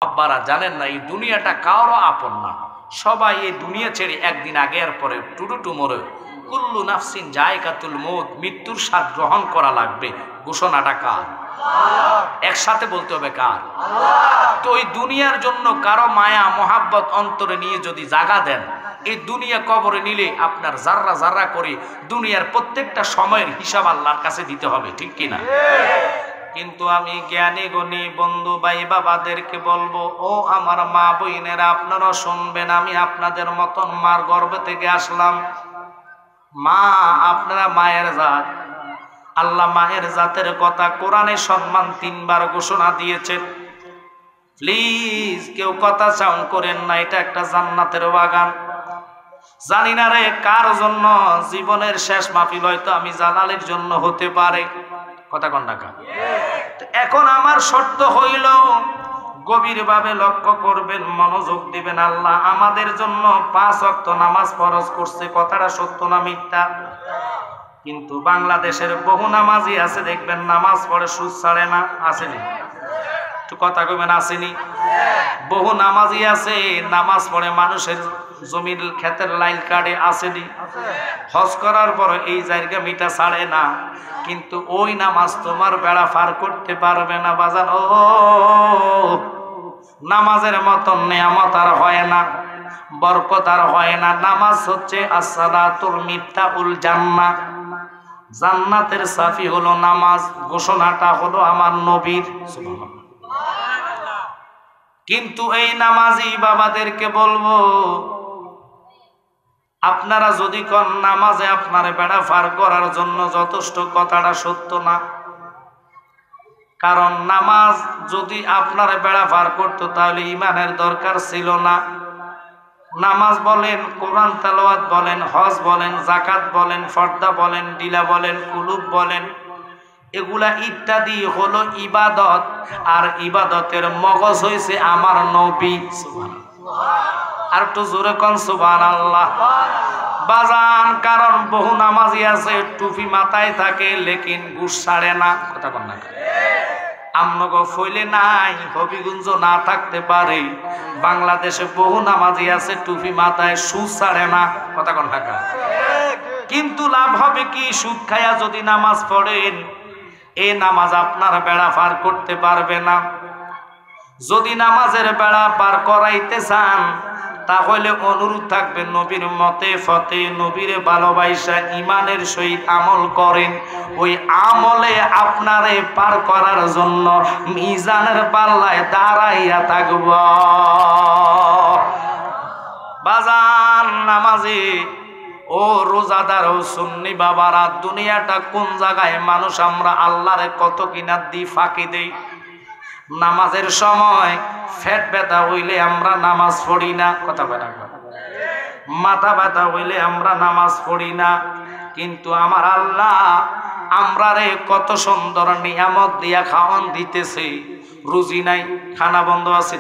আব্বারা জানেন না এই দুনিয়াটা কারো আপন না, সবাই এই দুনিয়া ছেড়ে একদিন আগে আর পরে টুটু মরে। কুল্লু নাফসিন জায়গাতুল মউত, মৃত্যুর স্বাদ গ্রহণ করা লাগবে। ঘোষণাটা কার? একসাথে বলতে হবে কার? তো ওই দুনিয়ার জন্য কারো মায়া মোহাব্বত অন্তরে নিয়ে যদি জাগা দেন, এই দুনিয়া কবরে নিলে আপনার জাররা জাররা করে দুনিয়ার প্রত্যেকটা সময়ের হিসাব আল্লাহর কাছে দিতে হবে, ঠিক কিনা? কিন্তু আমি জ্ঞানী গণী বন্ধু ভাই বাবাদেরকে বলবো, ও আমার মা বোনেরা, আপনারা শুনবেন, আমি আপনাদের মতন মার গর্ভ থেকে আসলাম। মা, আপনারা মায়ের জাত। আল্লাহ মায়ের জাতের কথা কোরআনে সম্মান 3 বার ঘোষণা দিয়েছেন। প্লিজ কেউ কথা চাউন করেন না, এটা একটা জান্নাতের বাগান। জানি না রে কার জন্য জীবনের শেষ মাহফিল, হয়তো আমি জালালের জন্য হতে পারে। কথা কন না? এখন আমার শর্ত হইল গভীরভাবে লক্ষ্য করবেন, মনোযোগ দিবেন। আল্লাহ আমাদের জন্য 5 ওয়াক্ত নামাজ ফরজ করছে। কথাটা সত্য না মিথ্যা? কিন্তু বাংলাদেশের বহু নামাজি আছে, দেখবেন নামাজ পড়ে সুদ ছাড়ে না। আসেনি? একটু কথা কইবেন, আসেনি? বহু নামাজি আছে নামাজ পড়ে মানুষের জমির ক্ষেতের লাইন কাটে। আসেনি? হজ করার পর এই জায়গা মিটা ছাড়ে না, কিন্তু ওই নামাজ তোমার বেড়া পার করতে পারবে না বাজান। ও নামাজের মতন নিয়ামত আর হয় না, বরকত আর হয় না। নামাজ হচ্ছে আসসালাতুল মিফতাহুল জান্নাহ, জান্নাতের চাবি হলো নামাজ। ঘোষণাটা হলো আমার নবীর। কিন্তু এই নামাজি বাবাদেরকে বলবো, আপনারা যদি কোন নামাজে আপনার বেড়া পার করার জন্য যথেষ্ট, কথাটা সত্য না। কারণ নামাজ যদি আপনার বেড়া পার করতো তাহলে ইমানের দরকার ছিল না। নামাজ বলেন, কোরআন তেলাওয়াত বলেন, হজ বলেন, যাকাত বলেন, ফর্দা বলেন, ডিলা বলেন, কুলুব বলেন, এগুলা ইত্যাদি হলো ইবাদত। আর ইবাদতের মগজ হইছে আমার নবী। আর একটু জোরে কোন সুবহানাল্লাহ বাজান। কারণ বহু নামাজি আছে টুপি মাথায় থাকে, লেকিন ঘুষ ছাড়ে না। কথা কন না? আমনগো ফইলে নাই, হবিগঞ্জ না থাকতে পারে, বাংলাদেশে বহু নামাজি আছে টুপি মাথায়, সুদ ছাড়ে না। কথা কন না? কিন্তু লাভ হবে কি? সুদ খায়া যদি নামাজ পড়েন, এই নামাজ আপনার বেড়া পার করতে পারবে না। যদি নামাজের বেড়া পার করাইতে চান, তাহলে অনুরোধ থাকবে নবীর মতে ফতে, নবীর ভালোবাসা ইমানের সহিত আমল করেন। ওই আমলে আপনারে পার করার জন্য মিজানের পাল্লায় দাঁড়াইয়া থাকব বাজান। নামাজি ও রোজাদার ও সুন্নি বাবারা, দুনিয়াটা কোন জায়গায় মানুষ আমরা আল্লাহরে কত কিনা দি ফাঁকি দেই। নামাজের সময় পেট ব্যথা হইলে আমরা নামাজ পড়ি না। কথা বলা, মাথা ব্যথা হইলে আমরা নামাজ পড়ি না। কিন্তু আমার আল্লাহ আমরা রে কত সুন্দর নিয়ামত দিয়া খাওয়ান দিতেছে। রুজি নাই, খানা বন্ধ আছে।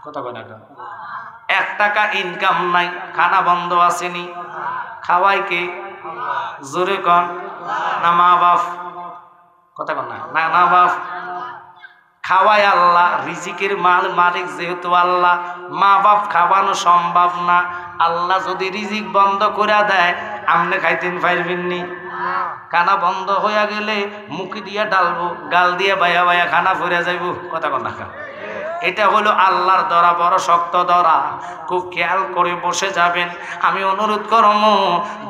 কথা বলা, 1 টাকা ইনকাম নাই, খানা বন্ধ আসেনি। খাওয়াই কে? জোরে কন না? মা বাপ। কথা কন না? না বাপ খাওয়ায় আল্লাহ, রিজিকের মালিক যেহেতু আল্লাহ, মা বাপ খাওয়ানো সম্ভব না। আল্লাহ যদি রিজিক বন্ধ করে দেয়, আপনি খাইতেন পারবেননি। খানা বন্ধ হইয়া গেলে মুখি দিয়া ডালবো, গাল দিয়ে বায়া বায়া খানা ফুরে যাইব। কথা কন না? এটা হলো আল্লাহর দরা, বড় শক্ত দরা। খুব খেয়াল করে বসে যাবেন। আমি অনুরোধ করব,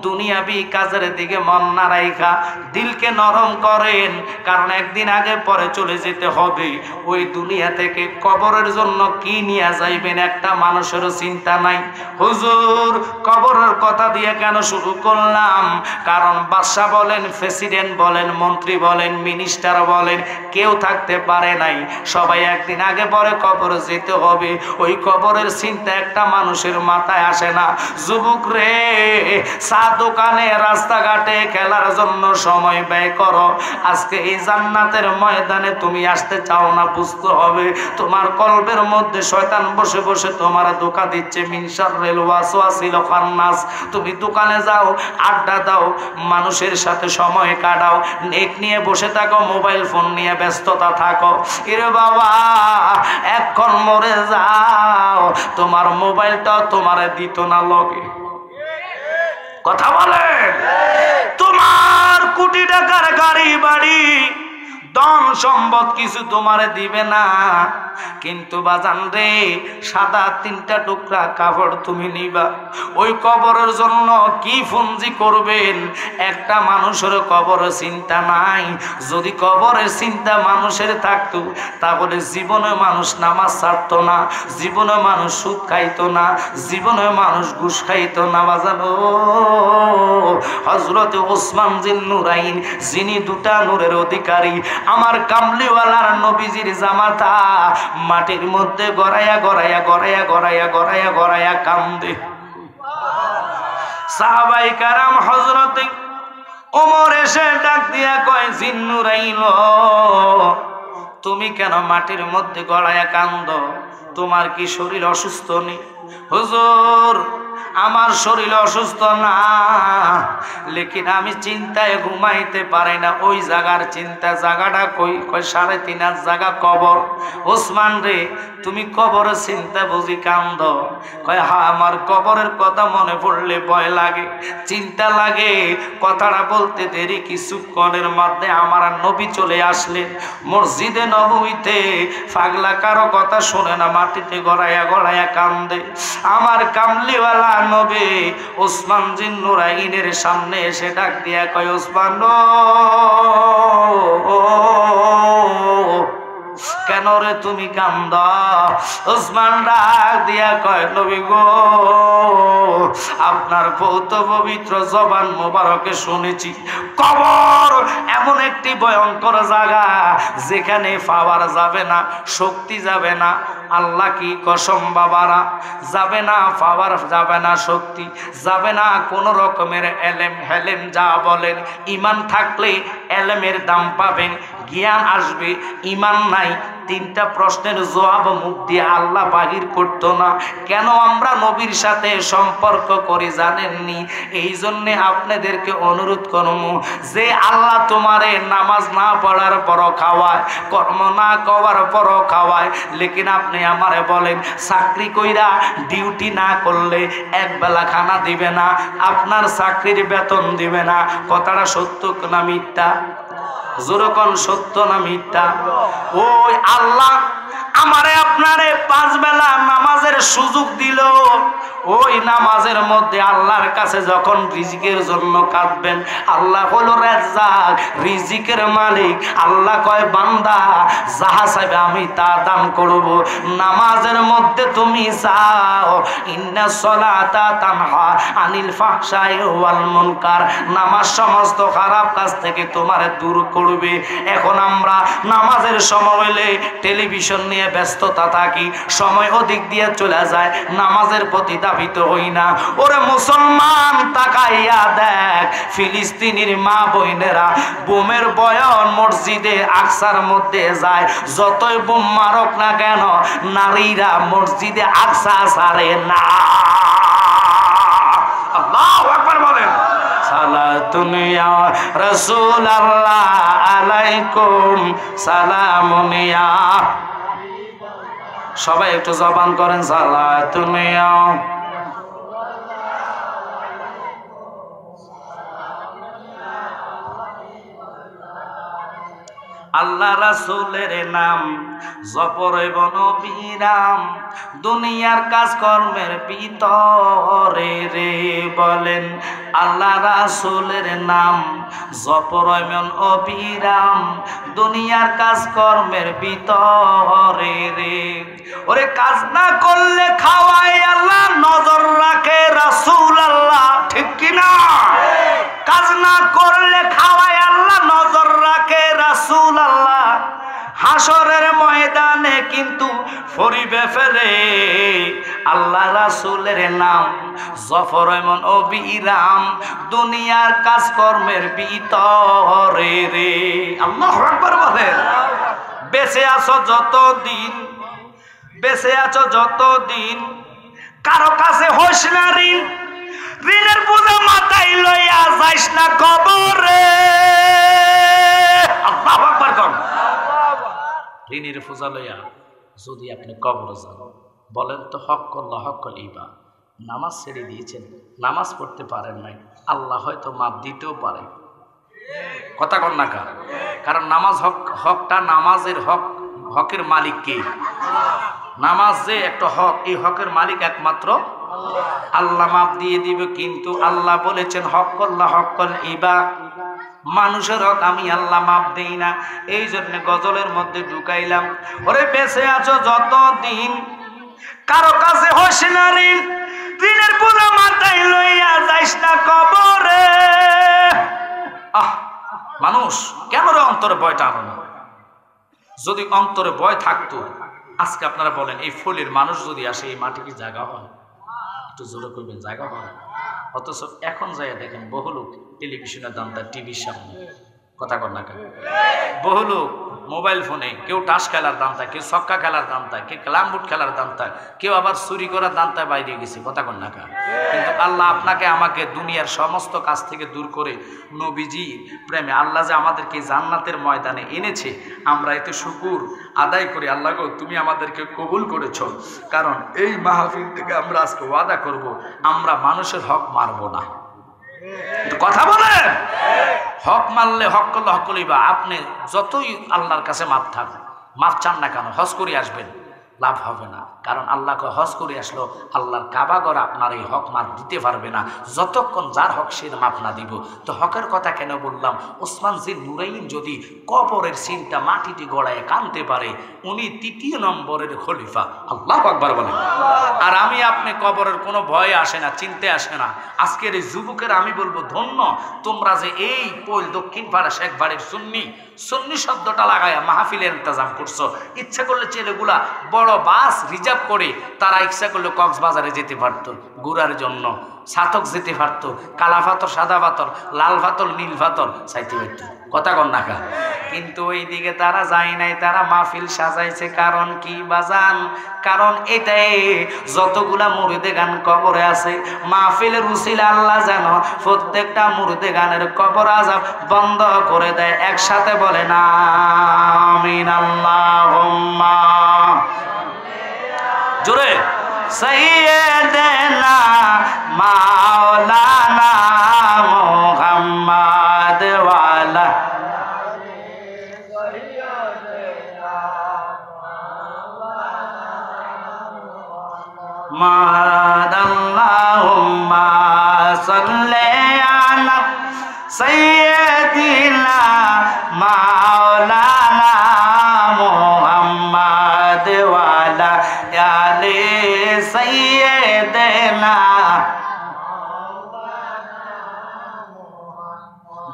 দুনিয়াবি কাজের দিকে মন না রাইখা দিলকে নরম করেন, কারণ একদিন আগে পরে চলে যেতে হবে। ওই দুনিয়া থেকে কবরের জন্য কি নিয়ে যাইবেন একটা মানুষেরও চিন্তা নাই। হুজুর কবরের কথা দিয়ে কেন শুরু করলাম? কারণ বাদশা বলেন, প্রেসিডেন্ট বলেন, মন্ত্রী বলেন, মিনিস্টার বলেন, কেউ থাকতে পারে নাই। সবাই একদিন আগে পরে কবরে যেতে হবে। ওই কবরের চিন্তা একটা মানুষের মাথায় আসে না। যুবক রে, চা দোকানে, রাস্তাঘাটে খেলার জন্য সময় ব্যয় করো। আজকে এই জান্নাতের ময়দানে তুমি আসতে চাও না, বুঝতে হবে তোমার কলবের মধ্যে শয়তান বসে বসে তোমার ধোঁকা দিচ্ছে। মিনশার রেল ওয়াসওয়াসিল খান্নাস। তুমি দোকানে যাও, আড্ডা দাও, মানুষের সাথে সময় কাটাও, নেট নিয়ে বসে থাকো, মোবাইল ফোন নিয়ে ব্যস্ততা থাকো। এরে বাবা, এখন মরে যাও, তোমার মোবাইলটা তোমারে দিত না লগে। কথা বলেন? তোমার কোটি টাকার গাড়ি বাড়ি ধন সম্পদ কিছু তোমারে দিবে না, কিন্তু বাজান রে সাদা 3টা টুকরা কাপড় তুমি নিবা। ওই কবরের জন্য কি পুঞ্জি করবেন? একটা মানুষের কবরের চিন্তা নাই। যদি কবরের চিন্তা মানুষের থাকতো তাহলে জীবনে মানুষ নামাজ ছাড়তো না, জীবনে মানুষ সুদ খাইতো না, জীবনে মানুষ ঘুষ খাইতো না। বাজান ও হযরত ওসমান জিন নুরাইন, যিনি 2টা নূরের অধিকারী, আমার কামলিওয়ালার নবীজির জামাতা, মাটির মধ্যে গড়াইয়া গড়াইয়া গড়াইয়া গড়াইয়া গড়াইয়া গড়াইয়া কান্দে। সাহাবায়ে কেরাম হযরত ওমর এসে ডাক দিয়া কয়, জিন নুরাইন তুমি কেন মাটির মধ্যে গড়াইয়া কান্দো? তোমার কি শরীর অসুস্থ নেই? হুজুর আমার শরীর অসুস্থ না, লেকিন আমি চিন্তায় ঘুমাইতে পারি না। ওই জায়গার চিন্তা, জায়গাটা কই? কই 3.5 জায়গা কবর। ওসমান রে তুমি কবরের চিন্তা বুঝি কান্দ? কয় হ্যাঁ, আমার কবরের কথা মনে পড়লে ভয় লাগে, চিন্তা লাগে। কথাটা বলতে দেরি কিছুক্ষণের মধ্যে আমার নবী চলে আসলেন মসজিদে নববীতে। পাগলা কারো কথা শুনে না, মাটিতে গড়াইয়া গড়াইয়া কান্দে। আমার কামলিওয়ালা নবী ওসমান জিন নুরাইনের সামনে এসে ডাক দিয়া কয়, ওসমান কেন রে তুমি কান্দ? ওসমান ডাক দিয়া কয়, নবী গো আপনার পৌত পবিত্র জবান মোবারকে শুনেছি কবর এমন একটি ভয়ঙ্কর জায়গা যেখানে পাওয়ার যাবে না, শক্তি যাবে না। আল্লাহ কি কসম বাবারা, যাবে না পাওয়ার, যাবে না শক্তি, যাবে না কোনো রকমের এলেম হেলেম যা বলেন। ইমান থাকলে এলেমের দাম পাবেন, জ্ঞান আসবে। ইমান নাই, 3টা প্রশ্নের জবাব মুখ দিয়ে আল্লাহ বাহির করতো না। কেন আমরা নবীর সাথে সম্পর্ক করি জানেননি? এই জন্যে আপনাদেরকে অনুরোধ করব যে আল্লাহ তোমারে নামাজ না পড়ার পরও খাওয়ায়, কর্ম না করার পরও খাওয়ায়, লেকিন আপনি আমারে বলেন চাকরি কইরা ডিউটি না করলে একবেলা খানা দিবে না, আপনার চাকরির বেতন দিবে না। কথাটা সত্য না মিথ্যা? যেরকম সত্য না মিথ্যা? ওই আল্লাহ আমারে আপনারে 5 বেলা নামাজের সুযোগ দিল। ওই নামাজের মধ্যে আল্লাহর কাছে যখন রিজিকের জন্য কাঁদবেন, আল্লাহ হলো রাজ্জাক, রিজিকের মালিক। আল্লাহ কয় বান্দা যাহা চাইবে আমি তা দান করব। নামাজের মধ্যে তুমি চাও, ইন্নাস সালাতা তানহা আনিল ফাহশাই ওয়াল মুনকার, নামাজ সমস্ত খারাপ কাজ থেকে তোমারে দূর করবে। এখন আমরা নামাজের সময় হলে টেলিভিশন নিয়ে ব্যস্ততা থাকি, সময় অধিক দিয়ে চলে যায়, নামাজের প্রতি ধাবিত হই না। ওরে মুসলমান তাকাইয়া দেখ, ফিলিস্তিনির মা বোনেরা বোমের বয়ন মসজিদে আকসার মধ্যে যায়, যতই বোম মারক না কেন নারীরা মসজিদে আকসা ছাড়ে না। আল্লাহু আকবার বলেন। সালাতুন ইয়া রাসূলুল্লাহ আলাইকুম সালামুন ইয়া, সবাই একটু জবান করেন সালাতুন ইয়া। আল্লাহ রাসূলের নাম জপরইব নবীরাম, দুনিয়ার কাজকর্মের ভিতরে রে বলেন। আল্লাহ রাসূলের নাম জপরইব নবীরাম, দুনিয়ার কাজকর্মের ভিতরে রে। ওরে কাজ না করলে খাওয়ায় আল্লাহ নজর রাখে রাসূল আল্লাহ, ঠিক কিনা? কাজ না করলে খাওয়ায় আল্লাহ নজর রাখে রাসূল আল্লাহ। হাসরের ময়দানে কিন্তু ফরিবে ফেরে আল্লাহ রাসূলের নাম জফরমন অবিরাম, দুনিয়ার কাজকর্মের ভিতরে রে। আল্লাহু আকবার বলেন। বেঁচে আছো যতদিন, বেঁচে আছো যতদিন, কারো কাছে হোস না ঋণ, ঋণের বোঝা মাথায় লইয়া যাইস না কবরে। আল্লাহু আকবার কোন ঋণের বোঝা লইয়া যদি আপনি কবর যান, বলেন তো হক্কল্লাহ হক্কল ইবা, নামাজ ছেড়ে দিয়েছেন, নামাজ পড়তে পারেন নাই, আল্লাহ হয়তো মাপ দিতেও পারে। কথা কন না কা? কারণ নামাজ হকটা, নামাজের হকের মালিক কে? নামাজ যে একটা হক, এই হকের মালিক একমাত্র আল্লাহ। মাপ দিয়ে দিবে, কিন্তু আল্লাহ বলেছেন হক্কল্লাহ হক্কল ইবা, মানুষের হক আমি আল্লাহ মাপ দেই না। এই জন্য গজলের মধ্যে ঢুকাইলাম, ওরে বেঁচে আছো যতদিন কারো কাছে হস না ঋণ, ঋণের বোঝা মাথায় লইয়া যাইস না কবরে। মানুষ কেন রে অন্তরে ভয়টা আনো না? যদি অন্তরে ভয় থাকতো, আজকে আপনারা বলেন এই ফলির মানুষ যদি আসে এই মাটি কি জায়গা হয়? একটু জোরে করবেন, জায়গা হয়। অথচ এখন যাই দেখেন বহু লোক টেলিভিশনের দামটা, টিভির সামনে, কথা কর না কেন, বহু লোক মোবাইল ফোনে, কেউ টাস খেলার দাম থাকে, কেউ ছক্কা খেলার দাম থাকে, কেউ ক্লামবুট খেলার দাম থাকে, কেউ আবার চুরি করার দামটায় বাইরে গেছে, কথা কর না কেন। কিন্তু আল্লাহ আপনাকে আমাকে দুনিয়ার সমস্ত কাজ থেকে দূর করে নবীজির প্রেমে আল্লাহ যে আমাদেরকে জান্নাতের ময়দানে এনেছে, আমরা এতে শুকুর আদায় করি। আল্লাহ গো, তুমি আমাদেরকে কবুল করেছ। কারণ এই মাহফিল থেকে আমরা আজকে ওয়াদা করব, আমরা মানুষের হক মারব না। কথা বলেন, হক মারলে হক করলে হক করলেই, আপনি যতই আল্লাহর কাছে মাপ চান না কেন, হজ করে আসবেন, লাভ হবে না। কারণ আল্লাহকে হজ করে আসলো, আল্লাহর কাবাগর আপনার এই হক মাপ দিতে পারবে না যতক্ষণ যার হক সে মাপ না দিব। তো হকের কথা কেন বললাম? ওসমান জিন নুরাইন যদি কবরের সিনটা মাটিতে গড়ায় কানতে পারে, উনি ৩য় নম্বরের খলিফা। আল্লাহু আকবার বলেন। আর আমি আপনি কবরের কোনো ভয় আসে না, চিনতে আসে না। আজকের এই যুবকের আমি বলবো ধন্য, তোমরা যে এই পোল দক্ষিণ পাড়া শেখ বাড়ির সুন্নি শব্দটা লাগায় মাহফিলের ইন্তজাম করছো। ইচ্ছা করলে ছেলেগুলা বড় বাস রিজার্ভ করে তারা ইচ্ছা করলে কক্সবাজারে যেতে পারতো, ঘুরার জন্য সাতক যেতে পারতো, কালা পাথর, সাদা পাথর, লাল পাথর, নীল পাথর চাইতে পারতো, কথা কন না কা। কিন্তু ওই দিকে তারা যায় নাই, তারা মাহফিল সাজাইছে। কারণ কি বাজান? কারণ এটাই, যতগুলা মুরিদে গান কবরে আছে, মাহফিলের উসিলা আল্লাহ যেন প্রত্যেকটা মুরিদে গানের কবর আযাব বন্ধ করে দেয়। একসাথে বলে না আমিন। আল্লাহুম্মা জোরে, সাইয়্যিদানা মাওলানা মুহাম্মদ ওয়ালা মাদ। আল্লাহুম্মা সাল্লি আলা সাইয়্যিদিনা মাওলানা মুহাম্মদ ওয়ালা আলি সাইয়্যিদিনা।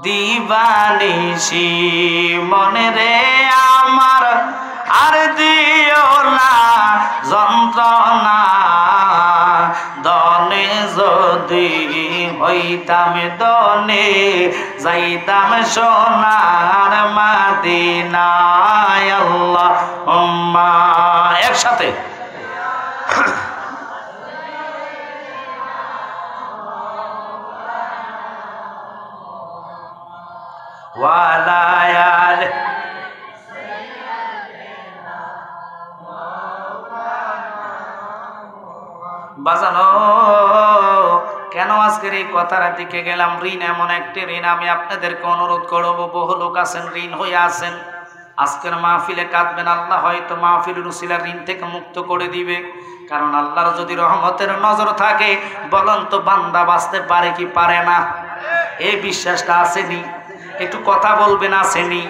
দিবানিশি মনে রে আমার আর দিও না যন্ত্রণা, দনে যদি হইতাম দনে যাইতাম সোনার মাদিনায়। আল্লাহুম্মা, একসাথে ওয়ালা আলি। বাজানো কেন আজকের এই কথার দিকে গেলাম? ঋণ এমন একটি ঋণ, আমি আপনাদেরকে অনুরোধ করব, বহু লোক আছেন ঋণ হয়ে আছেন, আজকের মাহফিলে কাঁদবেন, আল্লাহ হয়তো মাহফিলের উসিলার ঋণ থেকে মুক্ত করে দিবে। কারণ আল্লাহর যদি রহমতের নজর থাকে, বলেন তো বান্দা বাঁচতে পারে কি পারে না? এই বিশ্বাসটা আসেনি? একটু কথা বলবেন, আসেনি?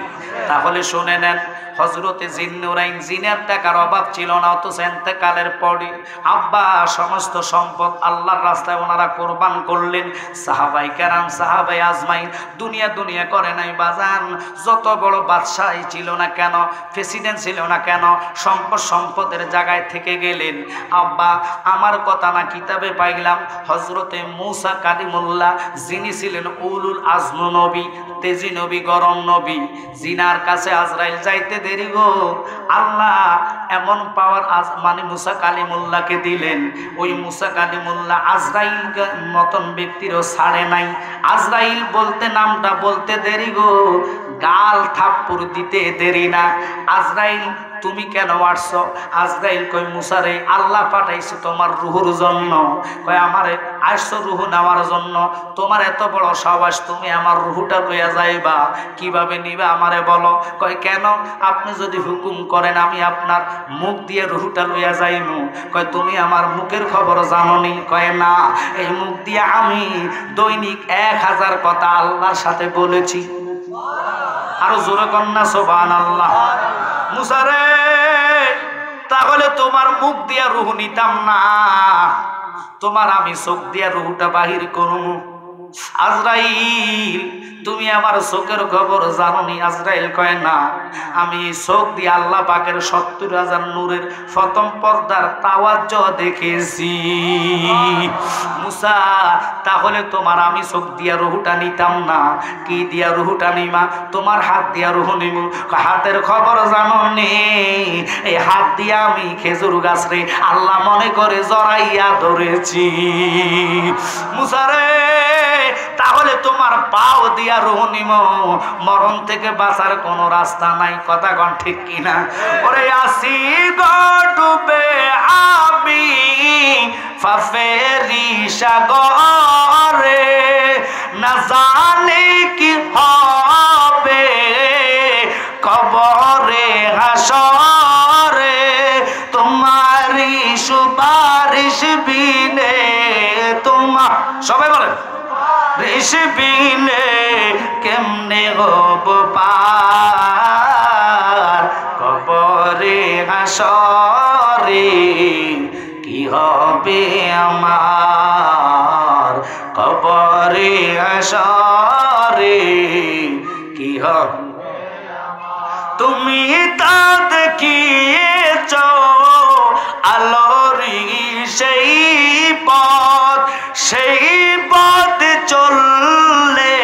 তাহলে শুনে নেন, হযরতে জিন্নুরাইন, জিনের টাকার অভাব ছিল না, অথচ ইন্তেকালের পরে আব্বা সমস্ত সম্পদ আল্লাহর রাস্তায় ওনারা কোরবান করলেন। সাহাবাই কেরাম, সাহাবাই আজমাইন দুনিয়া করে নাই বাজান। যত বড় বাদশাহী ছিল না কেন, প্রেসিডেন্ট ছিল না কেন, সম্পদের জায়গায় থেকে গেলেন। আব্বা আমার কথা না কিতাবে পাইলাম, হযরতে মূসা কালিমুল্লাহ, যিনি ছিলেন উলুল আজম নবী, তেজি নবী, গরম নবী, জিনার কাছে আজরাইল যাইতে দেরি গো, আল্লাহ এমন পাওয়ার মানে মুসা কালিমুল্লাহকে দিলেন। ওই মুসা কালিমুল্লাহ আজরাইল মতন ব্যক্তিরও ছাড়ে নাই। আজরাইল বলতে নামটা বলতে দেরি গো, গাল থাপ্পড় দিতে দেরি না। আজরাইল তুমি কেন আসছো? আজরাইল কই মুসারে আল্লাহ পাঠাইছে তোমার রুহুর জন্য। কয় আমারে আসছো রুহু নেওয়ার জন্য? তোমার এত বড় সাহস, তুমি আমার রুহুটা লইয়া যাইবা? কিভাবে নিবা আমারে বলো। কয় কেন? আপনি যদি হুকুম করেন আমি আপনার মুখ দিয়ে রুহুটা লইয়া যাইমু। কয় তুমি আমার মুখের খবর জানোনি? কয় না, এই মুখ দিয়ে আমি দৈনিক 1000 কথা আল্লাহর সাথে বলেছি। আরো জোরে কন্যা সুবহানাল্লাহ। মুসা রে, তাহলে তোমার মুখ দিয়া রুহ নিতাম না, তোমার আমি চোখ দিয়া রুহটা বাহির করব। আজরাইল তুমি আমার চোখের খবর জানোনি? আজরাইল কয় না, আমি চোখ দিয়ে আল্লাহ পাকের 70,000 নূরের প্রথম পর্দার তাওয়াজ্জু দেখেছি। মুসা, তাহলে তোমার আমি চোখ দিয়া রুহটা নিতাম না, কি দিয়া রুহটা নিমা? তোমার হাত দিয়া রুহ নিব। হাতের খবর জানোনি? এই হাত দিয়া আমি খেজুর গাছ রে আল্লাহ মনে করে জড়াইয়া ধরেছি। মুসা রে, তাহলে তোমার পাও দিয়া রুহ নিব। মরণ থেকে বাঁচার কোনো রাস্তা নাই। কথা কোন ঠিক কিনা? ওরে আসি গো ডুবে আমি ফাফেরি সাগরে, না জানি কি হবে কবরে হাসরে, তোমারই সুপারিশ বিনে তোমার, সবাই বলেন, ঋষবিনে কেমনে হব পার কবরে হাসরে, কি হবে আমার কবরে হাসরে, কি হবে? তুমি তা দেখিয়েছ আলোরি সেই পথ, সেই পথ চললে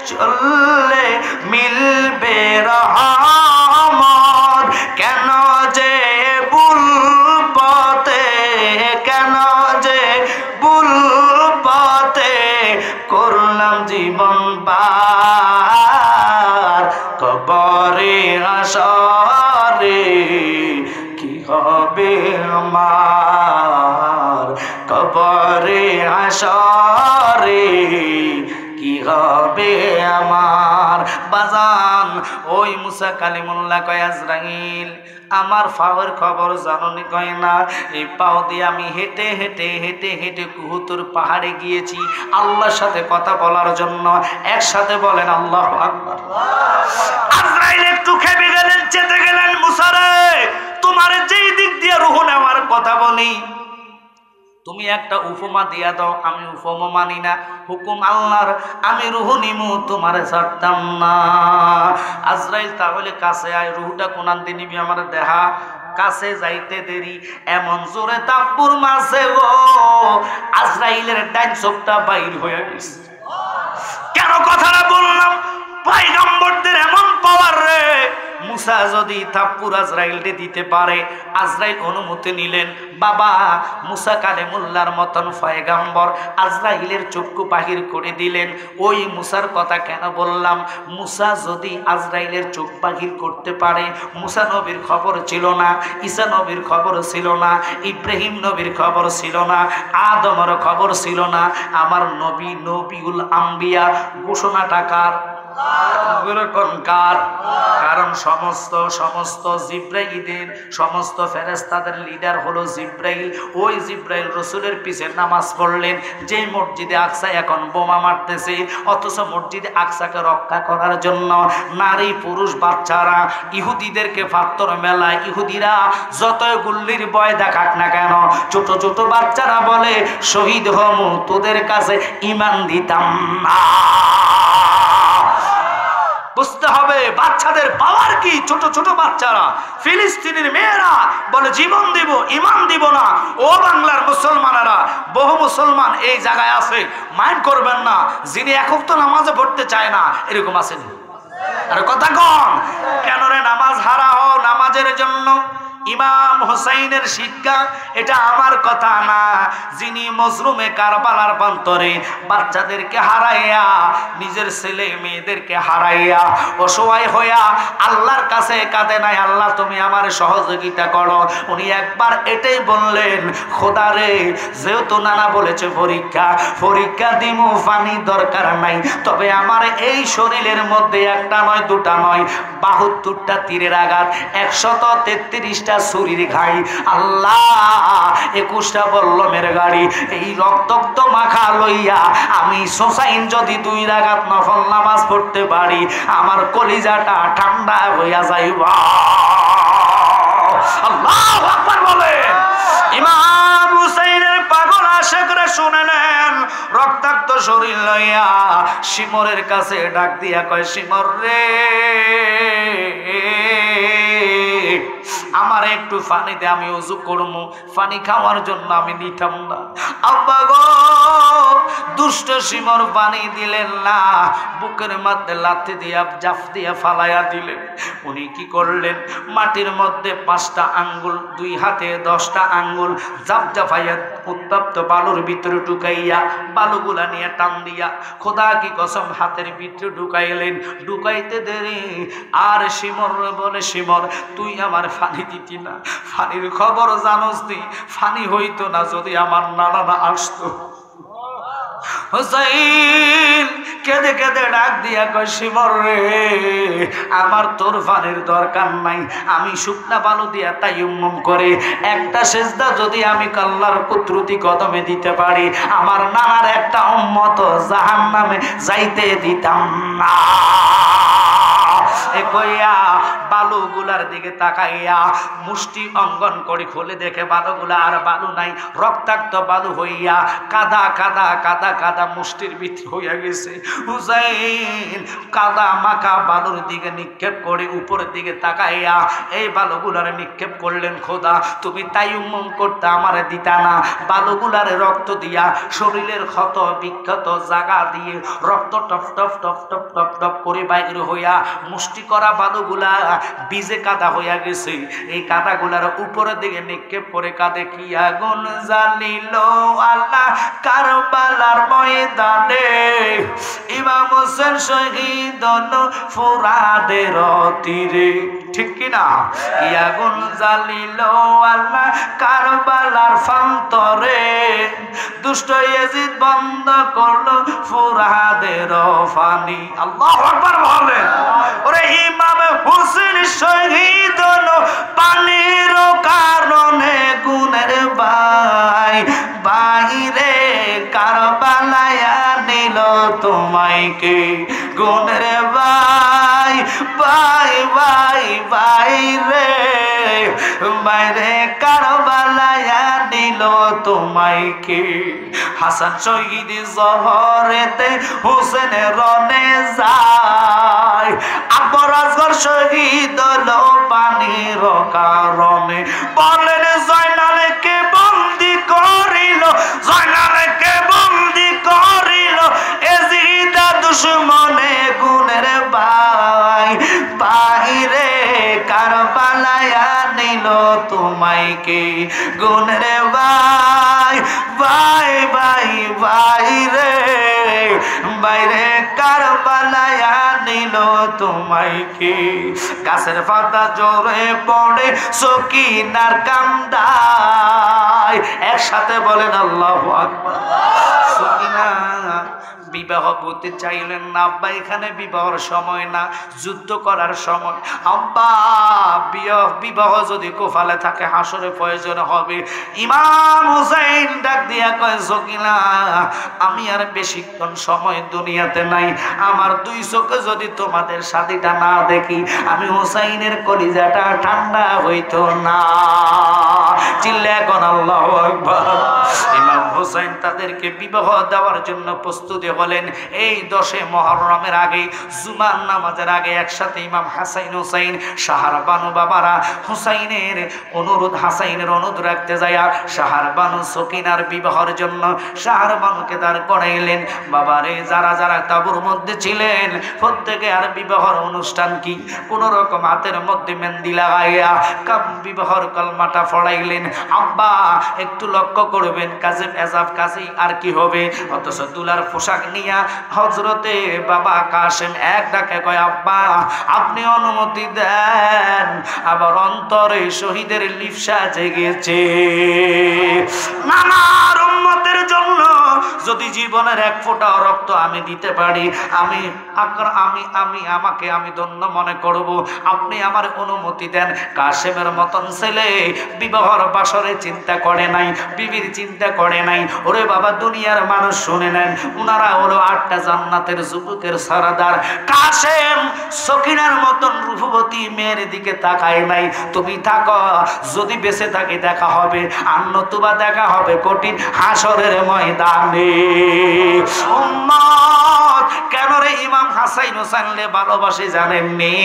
চললে মিলবে রহমত। কেন যে ভুল পথে, কেন যে ভুল পথে করলাম জীবন পার কবরে হাসরে, কি হবে আমার কবরে হাসরে, কি হবে আমার? বাজান, ওই মুসা কালিমুল্লাহ কয় আজরাইল আমার পাওয়ের খবর জানোনি? কয় না, এই পাও দিয়ে আমি হেঁটে হেঁটে হেঁটে হেঁটে কুহুতুর পাহাড়ে গিয়েছি আল্লাহর সাথে কথা বলার জন্য। একসাথে বলেন আল্লাহু আকবার। আজরাইল একটু খেপে গেলেন, চেতে গেলেন, মুসা রে, তোমার যেই দিক দিয়ে রুহ নেওয়ার কথা বলি তুমি একটা উপমা দিয়া দাও। আমি উপমা মানি না, হুকুম আল্লাহর, আমি রুহ নিমু, তোমার ছাড়তাম না। আজরাইল তাহলে কাছে আয়, রুহটা কোনান দিয়ে নিবি আমার দেহা। কাছে যাইতে দেরি, এমন জোরে তাব্বুর মাঝে গো আজরাইলের ডান চোখটা বাইর হয়ে গেছে। কেন কথাটা বললাম? পয়গম্বরদের এমন পাওয়ার রে, মুসা যদি থাপ্পুর আজরাইলকে দিতে পারে। আজরাইল অনুমতি নিলেন, বাবা মুসা কালিমুল্লাহর মতন পয়গম্বর আজরাইলের চক্ষু বাহির করে দিলেন। ওই মুসার কথা কেন বললাম? মুসা যদি আজরাইলের চোখ বাহির করতে পারে, মুসা নবীর খবর ছিল না, ঈসা নবীর খবর ছিল না, ইব্রাহিম নবীর খবর ছিল না, আদমের খবর ছিল না, আমার নবী নবিউল আম্বিয়া ঘোষণাটা কার? কারণ সমস্ত জিব্রাইলের সমস্ত ফেরেশতাদের লিডার হলো জিব্রাইল। ওই জিব্রাইল রসুলের পিছে নামাজ পড়লেন। যে মসজিদে আকসা এখন বোমা মারতেছে, অথচ মসজিদে আকসাকে রক্ষা করার জন্য নারী পুরুষ বাচ্চারা ইহুদিদেরকে পাথর মেলায়। ইহুদিরা যতই গুল্লির ভয় দেখাক না কেন, ছোট ছোট বাচ্চারা বলে শহীদ হমু, তোদের কাছে ঈমান দিতাম না। বুঝতে হবে বাচ্চাদের পাওয়ার কি। ছোট ছোট বাচ্চারা, ফিলিস্তিনের মেয়েরা বলে জীবন দিব, ঈমান দিব না। ও বাংলার মুসলমানেরা, বহু মুসলমান এই জায়গায় আছে, মাইন্ড করবেন না, যিনি একক তো নামাজে পড়তে চায় না, এরকম আছেন। আর কথা কন কেন রে? নামাজ হারা হও নামাজের জন্য। ইমাম হোসাইনের শিক্ষা, এটা আমার কথা না। যিনি মজলুমে কারবালার প্রান্তরে বাচ্চাদেরকে হারাইয়া, নিজের ছেলে মেয়েদেরকে হারাইয়া অসহায় হইয়া আল্লাহর কাছে কাঁদে নাই, আল্লাহ তুমি আমার সহযোগিতা করো। উনি একবার এটাই বললেন, খোদা রে, যেহেতু নানা বলেছে পরীক্ষা, পরীক্ষা দিমু, পানি দরকার নাই, তবে আমার এই শরীরের মধ্যে একটা নয় দুটা নয় 72টা তীরের আঘাত, 133টা ছুরির ঘাই, আল্লাহ 21টা বল্লমের গাড়ি, এই রক্তাক্ত মাখা লইয়া আমি হোসাইন যদি 2 রাকাত নফল নামাজ পড়তে পারি, আমার কলিজাটা ঠান্ডা হইয়া যাইবা। আল্লাহু আকবার বলেন। ইমাম হুসাইনের পাগল আশিকরা শুনে নেন, রক্তাক্ত শরীর লইয়া শিমরের কাছে ডাক দিয়া কয়, শিমর রে, আমার একটু পানিতে আমি ওযু করব, পানি খাওয়ার জন্য আমি নিতাম না। আব্বা গো, দুষ্ট শিমর পানি দিলেন না, বুকের মধ্যে লাথি দিয়া জাফ দিয়া ফালাইয়া দিলেন। উনি কি করলেন, মাটির মধ্যে 5টা আঙ্গুল, 2 হাতে 10টা আঙ্গুল জাফ জাফাইয়া উত্তপ্ত বালুর ভিতরে ঢুকাইয়া বালুগুলা নিয়ে টান দিয়া খোদা কি কসম হাতের ভিতরে ঢুকাইলেন। ঢুকাইতে দেরি আর শিমর বলে, শিমর তুই আমার পানি দিতি না, পানির খবর জানোস নি, পানি হইতো না যদি আমার নানা না আসতো। হুসাইন কেঁদে কেঁদে ডাক দিয়া কয়, শিমর রে, আমার তোর পানির দরকার নাই, আমি শুকনা বালু দিয়া তায়াম্মুম করে একটা সেজদা যদি আমি আল্লাহর কুদরতি কদমে দিতে পারি, আমার নানার একটা উম্মত জাহান্নামে যাইতে দিতাম না। কইয়া বালুগুলার দিকে তাকাইয়া মুষ্টি অঙ্গন করে খুলে দেখে বালুগুলা আর বালু নাই, রক্তাক্ত বালু হইয়া কাদা কাদা কাদা কাদা মুষ্টির ভিতর হইয়া গেছে। হুসাইন কাদা মাখা বালুর দিকে নিক্ষেপ করে উপরের দিকে তাকাইয়া এই বালুগুলার নিক্ষেপ করলেন, খোদা তুমি তায়াম্মুম করতে আমারে দিতা না, বালুগুলার রক্ত দিয়া শরীরের ক্ষত বিক্ষত জায়গা দিয়ে রক্ত top top top top top top করে বাইর হইয়া মুষ্টি করা বালুগুলা বীজে কাদা হইয়া গেছে। এই কাদাগুলার উপরের দিকে নিক্ষেপ করে কাঁদে, কি আগুন জ্বালিল আল্লাহ কারবালার ময়দানে, ইমাম হোসেন শহীদ হলো ফুরাদের তীরে। ঠিক কিনা? কি আগুন জ্বালিল আল্লাহ কারবালার প্রান্তরে, দুষ্ট ইয়াজিদ বন্ধ করলো ফুরাদের পানি। আল্লাহু আকবার বলেন। ওরে ইমাম হোসেন শহীদ হলো পানির কারণে, গুণের ভাই বাইরে কারবালায় নিল তোমায় কে, গুণের ভাই ভাই ভাই বাইরে বাইরে কারবালায় নিল তোমায় কে। হাসান শহীদ জহরেতে হোসেন রনে যায়, আকবর আসগর শহীদ হলো পানির কারণে। বলেন জয়নালকে বন্দি করিল, জয়নালকে বন্দি করিল এজিদা দুশমনে, গুণের ভাই বাইরে কারবালায় নিল তোমায় কে, গুণের ভাই ভাই ভাই বাইরে বাইরে কারবালায় নিল তোমায় কে। গাছের পাতা জোরে পড়ে সকিনার কান্দায়, একসাথে বলেন আল্লাহু আকবার। সকিনা বিবাহ করতে চাইলেন না, আব্বা এখানে বিবাহের সময় না, যুদ্ধ করার সময়। আব্বা বিবাহ যদি কোফালে থাকে হাসরে প্রয়োজন হবে। ইমাম হুসাইন ডাক দিয়া কয়, সকিনা আমি আর বেশিক্ষণ সময় দুনিয়াতে নাই, আমার 2 চোখে যদি তোমাদের শাদীটা না দেখি আমি হুসাইনের কলিজাটা ঠান্ডা হইতো না। চিল্লা এখন আল্লাহু আকবার। ইমাম হুসাইন তাদেরকে বিবাহ দেওয়ার জন্য প্রস্তুতি হলেন। এই 10 মুহররমের আগে, জুমার নামাজের আগে একসাথে ইমাম হাসাইন হুসাইন শাহর বানু বাবারা হুসাইনের অনুরোধ রাখতে যায় শাহর বানু সকিনার বিবাহের জন্য শাহর বানুকে দাঁড় করাইলেন। বাবারে যারা যারা তাঁবুর মধ্যে ছিলেন প্রত্যেকে আর বিবাহের অনুষ্ঠান কি কোন রকম হাতের মধ্যে মেহেন্দি লাগাইয়া বিবাহের কলমাটা পড়াইলেন। আব্বা একটু লক্ষ্য করবেন, কাজে এজাব কাজে আর কি হবে। অথচ দুলার পোশাক নিয়া হযরতে বাবা কাসেম এক ডাকে কয়, আব্বা আপনি অনুমতি দেন, আবার অন্তরে শহীদের লিপ্সা জেগেছে। নানার উম্মতের জন্য যদি জীবনের এক ফোঁটা রক্ত আমি দিতে পারি, আমি ধন্য মনে করব। আপনি আমার অনুমতি দেন। কাসেমের মতন ছেলে বিবাহর বাসরে চিন্তা করে নাই, বিবির চিন্তা করে নাই। ওরে বাবা দুনিয়ার মানুষ শুনে নেন, উনারা হলো 8টা জান্নাতের যুবকের সরদার। কাসেম সকিনার মতন রূপবতী মেয়ের দিকে তাকায় নাই। তুমি থাকো, যদি বেঁচে থাকি দেখা হবে, আর নতুবা দেখা হবে কঠিন হাসরের ময়দানে। উম্মত কেন রে ইমাম হাসাইন হোসেনলে ভালোবাসি জানেননি?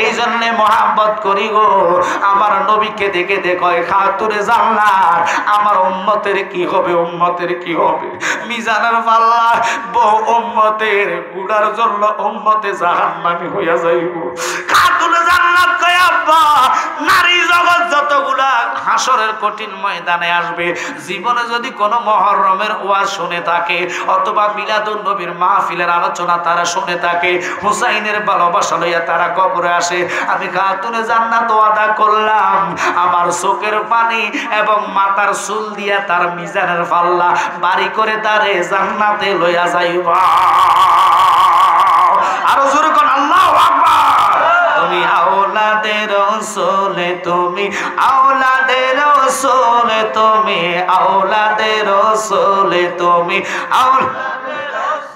এই জন্য মহাব্বত করি গো। আমার নবীকে দেখে দেখো খাতুরে জান্নাত, আমার উম্মতের কি হবে, উম্মতের কি হবে। মিজানের পাল্লা বহু উম্মতের গুড়ার জন্য উম্মতে জাহান্নামী হইয়া যাইব। খাতুরে জান্নাত কয় আব্বা নারী জগৎ যতগুলা হাসরের কঠিন ময়দানে আসবে, জীবনে যদি কোনো মুহররমের ওয়াজ শুনে থাকে অথবা মিলাদুন নবীর মাহফিলের আলোচনা তারা শুনে থাকে, হুসাইনের ভালোবাসা লইয়া তারা কবরে আসে, আমি খাতুনে জান্নাত ওয়াদা করলাম আমার চোখের পানি এবং মাথার চুল দিয়া তার মিজানের পাল্লা বাড়ি করে তারে জান্নাতে লইয়া যাইবা। আরো জোরে কোন আল্লাহু আকবার। তুমি আওলাদে রাসূল, তুমি আওলাদে রাসূল, তুমি আওলাদে রাসূল, তুমি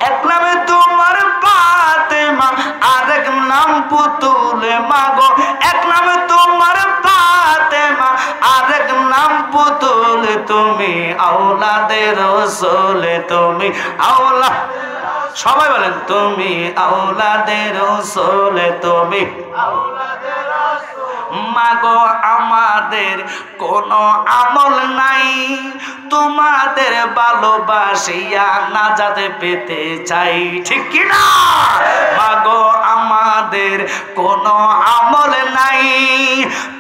এক নামে তোমার ফাতেমা, আরেক নাম পুতুল মাগো। এক নামে তোমার ফাতেমা, আরেক নাম পুতুল, তুমি আওলাদে রাসূল, তুমি আওলাদ। সবাই বলেন তুমি আওলাদে রাসূল, তুমি মাগো। আমাদের কোনো আমল নাই, তোমাদের ভালোবাসিয়া নাজাত পেতে চাই, ঠিক কি না? মাগো আমাদের কোনো আমল নাই,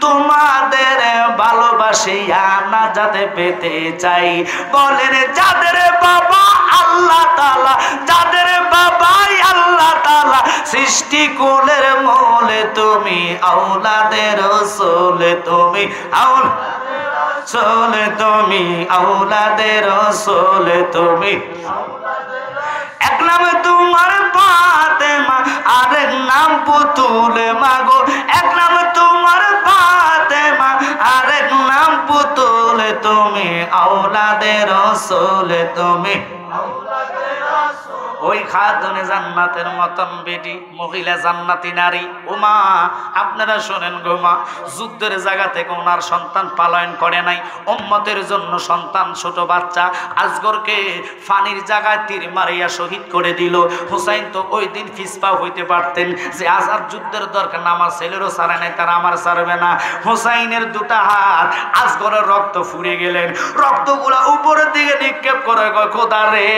তোমাদের ভালোবাসিয়া নাজাত পেতে চাই। বলেন যাদের বাবা আল্লাহ তাআলা, যাদের বাবাই আল্লাহ তাআলা, সৃষ্টি কুলের মূলে তুমি আওলাদে রাসূল, তুমি আওলাদে রাসূল, তুমি আওলাদে রাসূল, তুমি এক নামে তোমার ফাতেমা, আরেক নাম পুতুল মাগো। এক নামে তোমার ফাতেমা, আরেক নাম পুতুল, তুমি আওলাদে রাসূল, তুমি ওই খাতুনে জান্নাতের মতন বেটি মহিলা জান্নাতি নারী। ওমা আপনারা শোনেন গো মা, যুদ্ধের জায়গা থেকে ওনার সন্তান পালায়ন করে নাই, উম্মতের জন্য সন্তান ছোট বাচ্চা আজগরকে ফানির জায়গায় তীর মারিয়া শহীদ করে দিল। হুসাইন তো ওই দিন ফিসপা হইতে পারতেন যে আজাদ যুদ্ধের দরকার না, আমার ছেলেরও সারে নাই, তারা আমার সারবে না। হুসাইনের দুটা হাত আজগরের রক্ত ফুরে গেলেন, রক্তগুলা উপরের দিকে নিক্ষেপ করে খোদা রে,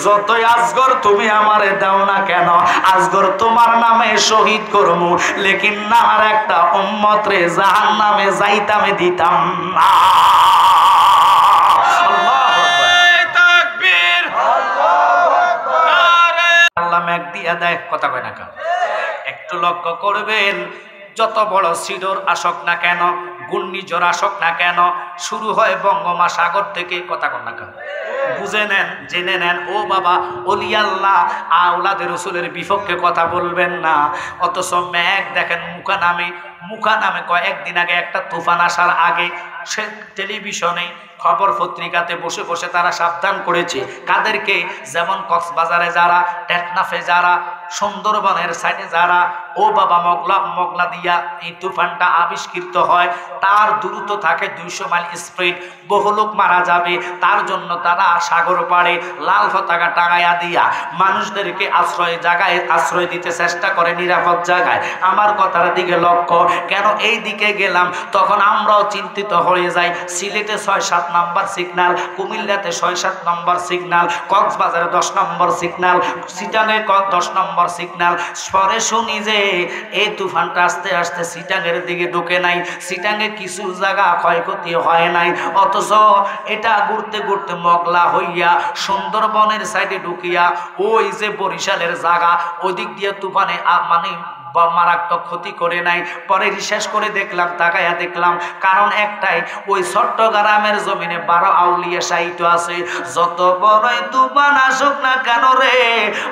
যতই আজগর তুমি আমারে দাও না কেন, আজগর তোমার নামে শহীদ করমু, লেকিন আমার একটা উম্মত রে জাহান্নামে যাইতামে দিতাম না। আল্লাহ মেঘ দিয়া দেয়, কথা কয় না কেন? একটু লক্ষ্য করবেন, যত বড় সিডর আসক না কেন, ঘূর্ণিঝড় আসক না কেন, শুরু হয় বঙ্গোপসাগর থেকে, কথা কন না কেন? বুঝে নেন, জেনে নেন। ও বাবা, ওলি আল্লাহ আওলাদে রাসূলের বিপক্ষে কথা বলবেন না। অথচ মেঘ দেখেন মুখা নামে কয়েকদিন আগে একটা তুফান আসার আগে সে টেলিভিশনে খবর পত্রিকাতে বসে বসে তারা সাবধান করেছে কাদেরকে, যেমন কক্সবাজারে যারা, টেকনাফে যারা, সুন্দরবনের সাইডে যারা, ও বাবা মগলা দিয়া এই তুফানটা আবিষ্কৃত হয়, তার দ্রুত থাকে 200 মাইল স্পিড, বহু লোক মারা যাবে। তার জন্য তারা সাগর পাড়ে লাল পতাকা টাঙাইয়া দিয়া মানুষদেরকে আশ্রয় দিতে চেষ্টা করে, নিরাপদ জায়গায়। আমার কথার দিকে লক্ষ্য, কেন এই দিকে গেলাম তখন আমরাও চিন্তিত হয়ে যাই। সিলেটে 6-7 নম্বর সিগন্যাল, কুমিল্লাতে 6-7 নম্বর সিগন্যাল, কক্সবাজারে 10 নম্বর সিগন্যাল, চিটাঙে 10 নম্বর সিগন্যাল। পরে শুনি যে এই তুফানটা আস্তে আস্তে চিটাঙের দিকে ঢুকে নাই, চিটাঙে কিছু জায়গা ক্ষয়ক্ষতি হয় নাই, অথচ এটা ঘুরতে ঘুরতে মগলা হইয়া সুন্দরবনের সাইডে ঢুকিয়া ওই যে বরিশালের জায়গা ওই দিক দিয়ে তুফানে মানে মারাত্মক ক্ষতি করে নাই। পরে রিসার্চ করে দেখলাম, তাকাইয়া দেখলাম কারণ একটাই, ওই চট্টগ্রামের জমিনে 12 আউলিয়া সাহিত্য আছে। যত বড়ই তুফান আসুক না কেন রে,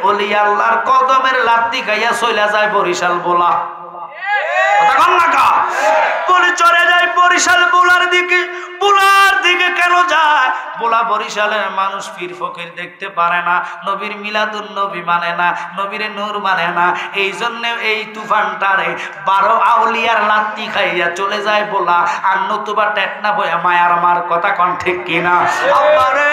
ওলি আল্লাহর কদমের লাত্তি খাইয়া চলে যায় বরিশাল বোলা। বলে চলে যায় বরিশাল বোলার দিকে। বোলার দিকে কেন যায়? বোলা বরিশালের মানুষ পীর ফকির দেখতে পারে না, নবীর মিলাদুন নবী মানে না, নবীর নূর মানে না। এই জন্য এই তুফানটারে 12 আউলিয়ার লাত্তি খাইয়া চলে যায় বোলা। আর নতুবা টেকনা বয়া মায়ার মার কথা কোন ঠিক কিনা? আবারে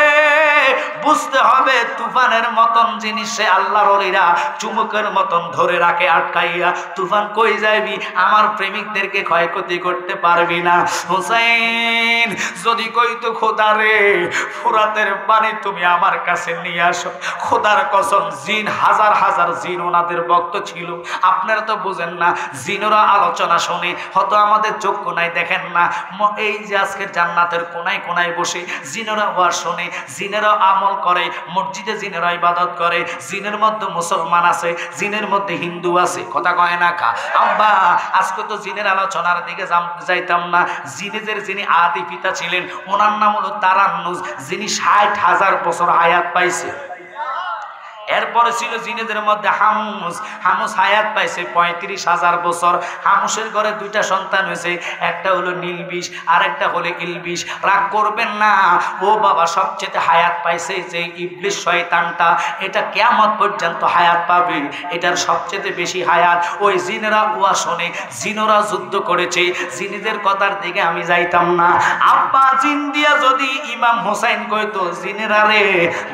বুঝতে হবে তুফানের মতন জিনিসে আল্লাহর ওলিরা চুমুকের মতন ধরে রাখে আটকাইয়া। তুফান কই যাইবি, আমার প্রেমিকদেরকে ক্ষয়ক্ষতি করতে পারবি না। হুসাইন যদি কইতো খোদা রে ফোরাতের পানি তুমি আমার কাছে নিয়ে আসো, খোদার কসম জিন হাজার হাজার জিন ওনাদের ভক্ত ছিল। আপনারা তো বুঝেন না, জিনেরা আলোচনা শুনে, হয়তো আমাদের চক্ষু নাই দেখেন না। এই যে আজকে জান্নাতের কোনায় কোনায় বসে জিনেরা ওয়াজ শোনে, জিনেরা আমল করে, মসজিদে জিনেরা ইবাদত করে, জিনের মধ্যে মুসলমান আছে, জিনের মধ্যে হিন্দু আছে, কথা কয় না কা আব্বা? আজকে তো জিনের আলোচনার দিকে যাইতাম না। জিনেদের যিনি আদি পিতা ছিলেন ওনার নাম হলো তারান্নুজ, যিনি 60,000 বছর হায়াত পাইছে। এরপরে ছিল জিনেদের মধ্যে হামুস, হামুস হায়াত পাইছে 35,000 বছর। হামুসের ঘরে 2টা সন্তান হয়েছে, একটা হলো নীলবিষ আর একটা হলো ইলবিষ। রাগ করবেন না ও বাবা, সবচেয়ে হায়াত পাইছে যে ইবলিশ শয়তানটা, এটা কিয়ামত পর্যন্ত হায়াত পাবে, এটার সবচেয়ে বেশি হায়াত। ওই জিনেরা ওয়া শোনে, জিনেরা যুদ্ধ করেছে, জিনেদের কথার দিকে আমি যাইতাম না। আব্বা জিন দিয়া যদি ইমাম হোসাইন কইতো, জিনেরা রে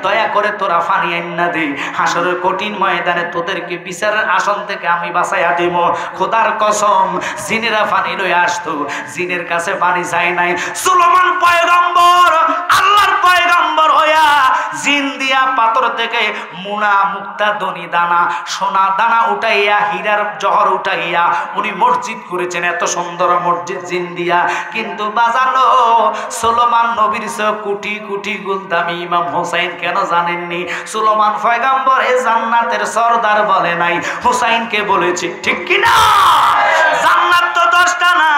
দয়া করে তোরা পানি আইনা দে, হাসরের কঠিন ময়দানে তোদেরকে বিচারের আসন থেকে আমি বাঁচাইয়া দেব। খোদার কসম জিনেরা পানি লয়ে আসতো, জিনের কাছে পানি চাই নাই। সুলেমান পয়গম্বর আল্লাহর পয়গম্বর হইয়া জিন দিয়া পাথর থেকে মুনা মুক্তা দনি দানা সোনা দানা উঠাইয়া হীরার জহর উঠাইয়া উনি মসজিদ করেছেন, এত সুন্দর মসজিদ জিন দিয়া। কিন্তু বাজানো সুলেমান নবীর চেয়ে কোটি কোটি গুণ দামি ইমাম হোসাইন কেন জানেননি? সুলেমান পয়গম্বর এ জান্নাতের সরদার বলে নাই, হুসাইনকে বলেছে, ঠিক কিনা? জান্নাত তো 10টা না,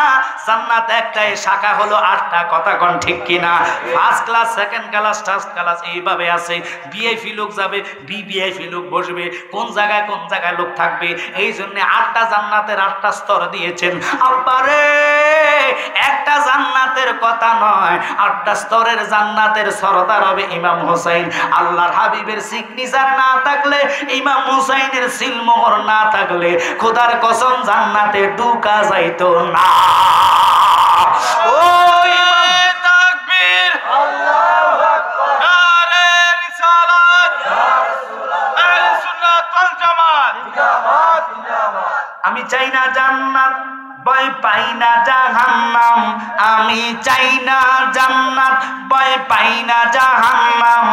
জান্নাত একটাই, শাখা হলো 8টা, কথা কোন ঠিক কিনা? First class, second class, third class এইভাবে আছে। ভিআইপি লোক যাবে, ভিভিআইপি লোক বসবে, কোন জায়গায় কোন জায়গায় লোক থাকবে। এই জন্য 8টা জান্নাতের 8টা স্তর দিয়েছেন। আব্বারে একটা জান্নাতের কথা নয়, 8টা স্তরের জান্নাতের সরদার হবে ইমাম হোসাইন। আল্লাহর হাবিবের সিগনেচার না থাকলে, ইমাম হোসাইনের সিলমোহর না থাকলে খোদার কসম জান্নাতে ঢুকা যাইতো না। ও তাকবীর, আল্লাহু আকবার, নারে রিসালাত, ইয়া রাসূলুল্লাহ, আহলে সুন্নাত ওয়াল জামাত, জিন্দাবাদ জিন্দাবাদ। আমি চাই না জান্নাত, ভয় পাই না জাহান্নাম, আমি চাই না জান্নাত, ভয় পাই না জাহান্নাম।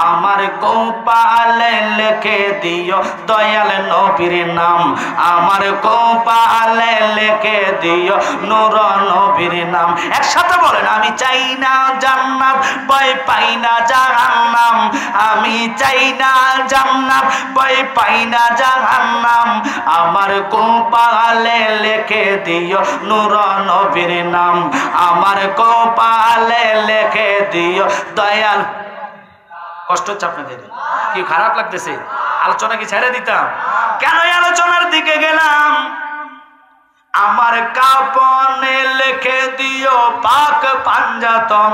আমার কপালে লিখে দিও দয়াল নবীর নাম, আমার কপালে লিখে দিও নূর নবীর নাম। একসাথে বলেন, আমি চাই না জান্নাত, ভয় পাই না জাহান্নাম, আমি চাই না জান্নাত, ভয় পাই না জাহান্নাম। আমার কপালে লিখে দিও নূর নবীর নাম, আমার কপালে লিখে দিও দয়াল। কষ্ট হচ্ছে আপনাদের? কি খারাপ লাগতেছে? আলোচনা কি ছেড়ে দিতাম? কেন আলোচনার দিকে গেলাম? আমার কাপনে লিখে দিও পাক পাঞ্জাতন,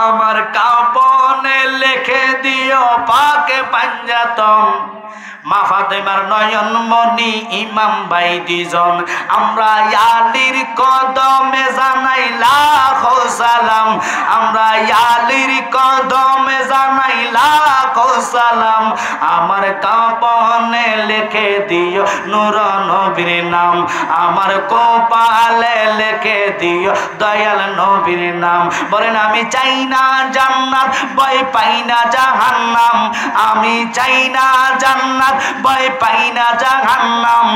আমার কাপনে লিখে দিও পাক পাঞ্জাতন। মা ফাতেমার নয়ন মনি ইমাম ভাই দুজন, আমরা আলীর কদমে জানাই লাখ সালাম, আমরা আলীর কদমে জানাই লাখ সালাম। আমার কাপনে লিখে দিও নূর নবীর নাম, আমার কপালে লিখে দিও দয়াল নবীর নাম। বলেন আমি চাই না জান্নাত, ভয় পাই না জাহান্নাম, আমি চাই না জান্নাত, ভয় পাই না জাহান্নাম।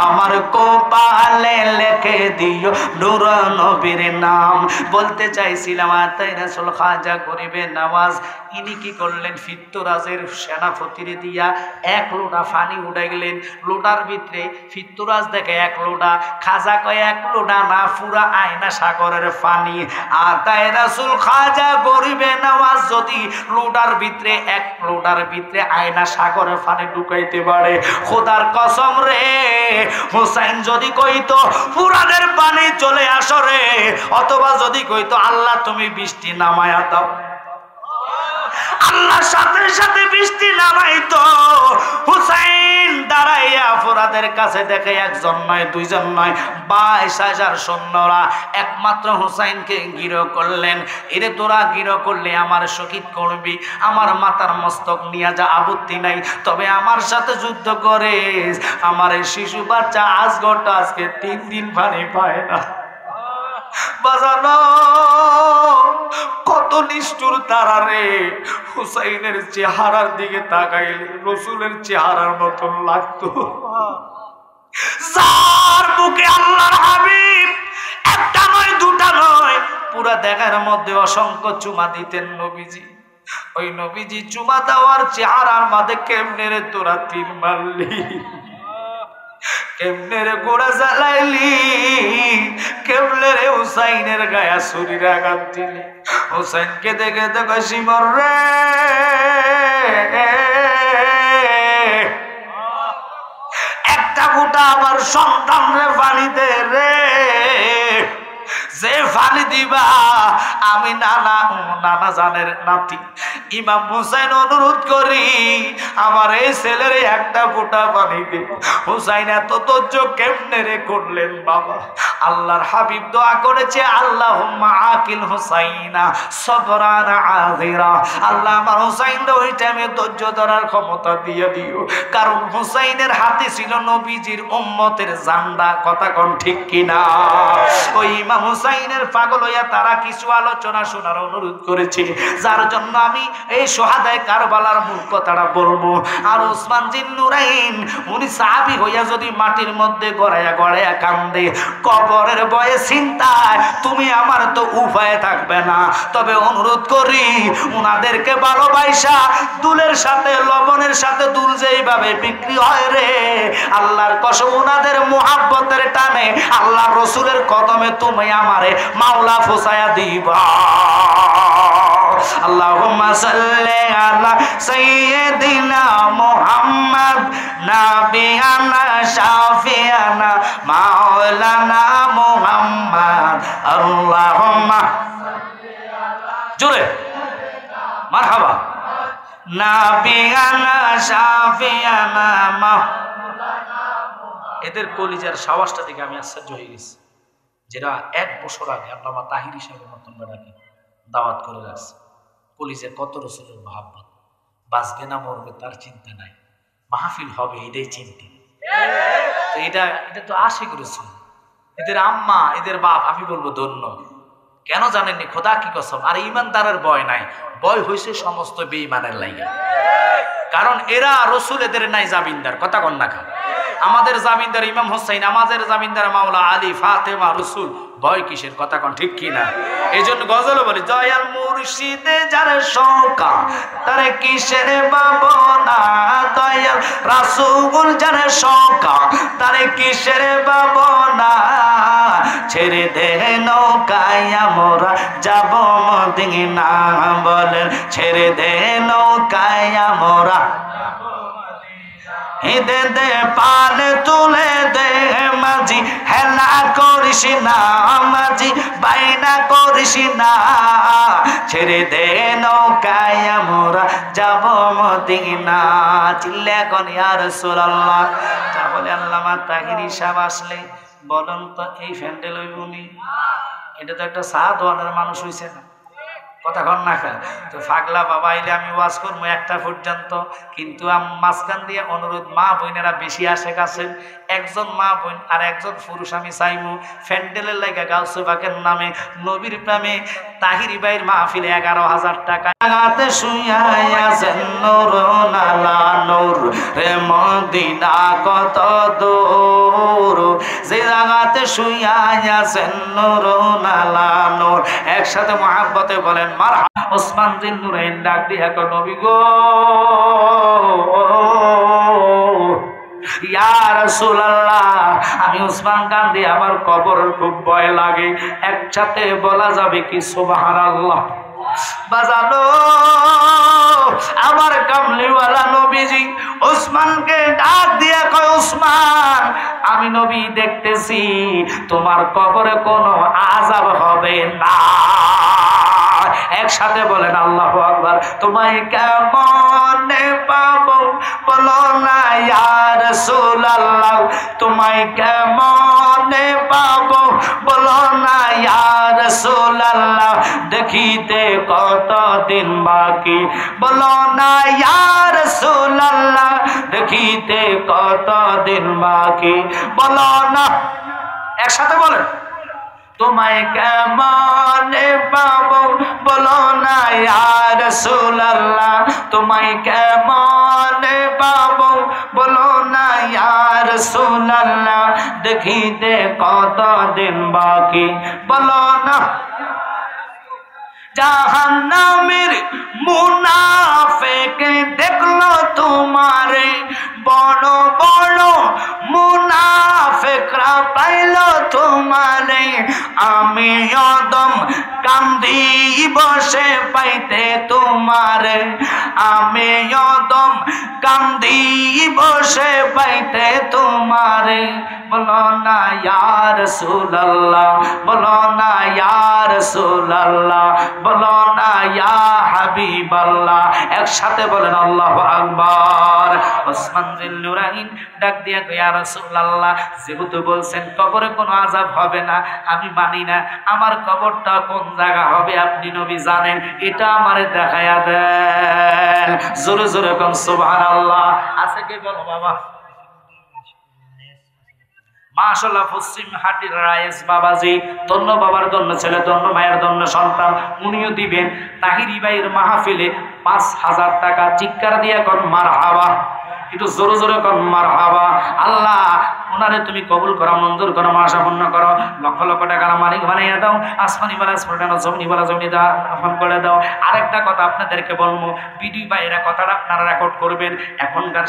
আমার কপালে লিখে দিও নূর নবীর নাম। বলতে চাইছিলাম আতাই রাসূল খাজা গরিবে নওয়াজ ইনি কি করলেন, ফিত্তরাজের সেনাপতিরে দিয়া এক লোটা পানি উঠে গেলেন। লোটার ভিতরে ফিত্তরাজ দেখে এক লোটা, খাজা কয় এক লোটা না, পুরা আয়না সাগরের পানি। আতাই রাসূল খাজা গরিবে নওয়াজ যদি লোটার ভিতরে এক লোটার ভিতরে আয়না সাগরের পানি ঢুকাইতে পারে, খোদার কসম রে, হুসাইন যদি কইতো পুরানের পানি চলে আসো রে, অথবা যদি কইতো আল্লাহ তুমি বৃষ্টি নামায়া দাও, আল্লাহ সাথে সাথে বৃষ্টি নামাইতো। হুসাইন দাঁড়াইয়া ফোরাদের কাছে দেখে একজন নয় দুইজন নয় 22,000 সৈন্যরা একমাত্র হুসাইনকে গিরো করলেন। এরে তোরা গিরো করলে আমার শহীদ করবি, আমার মাথার মস্তক নিয়ে যা, আপত্তি নাই, তবে আমার সাথে যুদ্ধ করে আমার এই শিশু বাচ্চা আজগরটা আজকে 3 দিন পানি পায় না। বাজানো কত নিষ্ঠুর তারা রে। হুসাইনের চেহারার দিকে তাকাইলে রসুলের চেহারার মতন লাগতো। যার বুকে আল্লাহর হাবিব একটা নয় দুটা নয় পুরা দেখার মধ্যে অসংখ্য চুমা দিতেন নবীজি, ওই নবীজি চুমা দেওয়ার চেহারার মাঝে কেমনে রে তোরা তীর মারলি, কেমনে রে গোড়া জ্বালাইলি, কেমনে রে হুসাইনের গায়ে ছুরির আঘাত দিলি। হুসাইনকে দেখে দেখো সিমর রে, একটা ফুটা আমার সন্তান রে পানি দে রে, যে পানি দিবা আমি নানা জানের নাতি ইমাম হুসাইন অনুরোধ করি আমার এই ছেলের একটা ফোঁটা পানি দে। হুসাইন এত ধৈর্য কেমনে রে করলেন বাবা? আল্লাহর হাবিব দোয়া করেছে আল্লাহুম্মা আকিল হুসাইনা সবরান আযিরা, আল্লাহ আমার হুসাইনকে ওই টাইমে ধৈর্য ধরার ক্ষমতা দিয়ে দিও, কারণ হুসাইনের হাতে ছিল নবীজির উম্মতের জান্ডা। কথা কোন ঠিক কিনা? ওই ইমাম হুসাইনের পাগল হইয়া তারা কিছু আলোচনা শোনার অনুরোধ করেছে, যার জন্য আমি এই শহাদায়ে কারবালার মূল কথাটা বলবো। আর ওসমান জিন্নুরাইন উনি সাহাবী হইয়া যদি মাটির মধ্যে গড়াইয়া গড়াইয়া কান্দে, কবরের ভয়ে চিন্তায় তুমি আমার তো উপায় থাকবে না, তবে অনুরোধ করি উনাদেরকে ভালোবাসা দুলের সাথে লবণের সাথে দুল যেইভাবে বিক্রি হয় রে, আল্লাহর কসম উনাদের মুহাব্বতের টানে আল্লাহর রসুলের কদমে তুমি আমারে মাওলা ফুসায়া দিবা। আল্লাহুম্মা সাল্লি আলা সাইয়্যিদিনা মুহাম্মদ নাবিয়ানা শাফিয়ানা মাওলানা মুহাম্মদ। আল্লাহুম্মা জোরে মারহাবা নাবিয়ানা শাফিয়ানা মাওলানা। এদের কলিজার সাওয়াজটা থেকে আমি আশ্চর্য হয়ে গেছি, যেটা 1 বছর আগে আল্লামা তাহির হিসাবে মতন বেড়াকে দাওয়াত করে রাখছে। কলিজে কত রসুলের মহাব্বত, বাঁচবে না মরবে তার চিন্তা নাই, মাহফিল হবে এটাই চিন্তা। তো এটা তো আশিক রসুল, এদের আম্মা এদের বাপ আমি বলবো ধন্য। কেন জানেননি? খোদা কি কসম, আর ইমানদারের ভয় নাই, ভয় হয়েছে সমস্ত বেঈমানের লাইগা। কারণ এরা রসুল, এদের নাই জামিনদার। কথা কন না খা, আমাদের জামিনদার ইমাম হোসেন, আমাদের জামিনদার মাওলা আলী ফাতেমা, রসুল ভয় কিসের? কথা কন ঠিক কিনা? এই জন্য গজল বলি, দয়াল মুর্শিদে যারে শৌকা তারে কিসের ভাবনা, দয়াল রাসূল যারে শৌকা তারে কিসের ভাবনা, ছেড়ে দে নৌকায় আমরা যাব মদিনা, বলেন ছেড়ে দে নৌকায় আমরা দে দে পালে তুলে দে মাঝি, হেলা করিস না মাঝি, বাইনা করিস না, ছেড়ে দে নৌকায় আমরা যাব মদিনা। চিল্লা এখন ইয়া রাসূলুল্লাহ। তাহলে আল্লামা তাহিরি সাহেব আসলে বলেন তো এই ফ্যান্ডেল হইবনি? এটা তো একটা সাধওয়ালার মানুষ হইছে না, কথা কন না খা। তো ফাগলা বাবা আইলে আমি ওয়াজ করবো 1টা পর্যন্ত, কিন্তু মাঝখান দিয়ে অনুরোধ, মা বোনেরা বেশি আসে কাছে, একজন মা বোন আর একজন পুরুষ আমি চাইমু ফ্যান্ডেলের লাগা গাউসে পাকের নামে নবীর প্রেমে তাহিরি ভাইয়ের মাহফিলে 11,000 টাকা। জাগাতে শুইয়াছেন নূর নালা নূর রে মদিনা কত দূর, যে জাগাতে শুইয়াছেন নূর নালা নূর। একসাথে মহাব্বতে বলেন মারহাবা। ওসমান জিন্নুরাইন ডাক দিয়া কো নবী গো ইয়া রাসূলুল্লাহ, আমি ওসমান কান্দি, আমার কবরের খুব ভয় লাগে। একসাথে বলা যাবে কি সুবহানাল্লাহ? বাজানো আমার কামলিওয়ালা নবীজি ওসমানকে ডাক দিয়া কয় ওসমান, আমি নবী দেখতেছি তোমার কবরে কোনো আযাব হবে না। একসাথে বলেন আল্লাহু আকবার। তোমায় কেমনে পাবো বলো না ইয়া রাসূলুল্লাহ, তোমায় কেমনে পাবো বলো না ইয়া রাসূলুল্লাহ, দেখিতে কতদিন বাকি বলো না ইয়া রাসূলুল্লাহ, দেখিতে কতদিন বাকি বলো না। একসাথে বলেন তোমায় কেমনে পাবো বলো না ইয়া রাসূলুল্লাহ, তোমায় কেমনে পাবো বলো না ইয়া রাসূলুল্লাহ, দেখিতে কতদিন বাকি বলো না। জাহান্নামের মুনাফিক দেখলো তোমারে, বড় বড় মুনাফিকরা পাইলো তোমারে, আমি অদম কান্দি বসে পাইতে তোমারে, আমি অদম কান্দি বসে পাইতে তোমারে, বলো না ইয়া রাসূলুল্লাহ, বলো না ইয়া রাসূলুল্লাহ, বলো না ইয়া হাবিবাল্লাহ। একসাথে বলেন আল্লাহু আকবার। ওসমান জিন্নুরাইন ডাক দিয়া কয় ইয়া রাসূলুল্লাহ, যেহেতু বলছেন কবরে কোনো আযাব হবে না, আমি মানি না, আমার কবরটা কোন জায়গা হবে আপনি নবী জানেন, এটা আমারে দেখায়া দেন। জোরে জোরে কোন সুবহানাল্লাহ। আছে কে বলো বাবা? মাশাআল্লাহ। পশ্চিম হাটির রায়েস বাবাজি, ধন্য বাবার ধন্য ছেলে, ধন্য মায়ের ধন্য সন্তান, উনিও দিবেন তাহিরি ভাইয়ের মাহফিলে 5,000 টাকা। চিৎকার দিয়ে কোন মারহাবা, একটু জোরে জোরে কোন মারহাবা। আল্লাহ ওনারে তুমি কবুল করো, মঞ্জুর করো, মাশাপূর্ণ করো, লক্ষ লক্ষ টাকার মালিক বানিয়ে দাও, আসমানি বালা আসমান, জমিনি বালা জমিনি দাফন করে দাও। আরেকটা কথা আপনাদেরকে বলবো, ভিডিও বা এরা কথাটা আপনারা রেকর্ড করবেন। এখনকার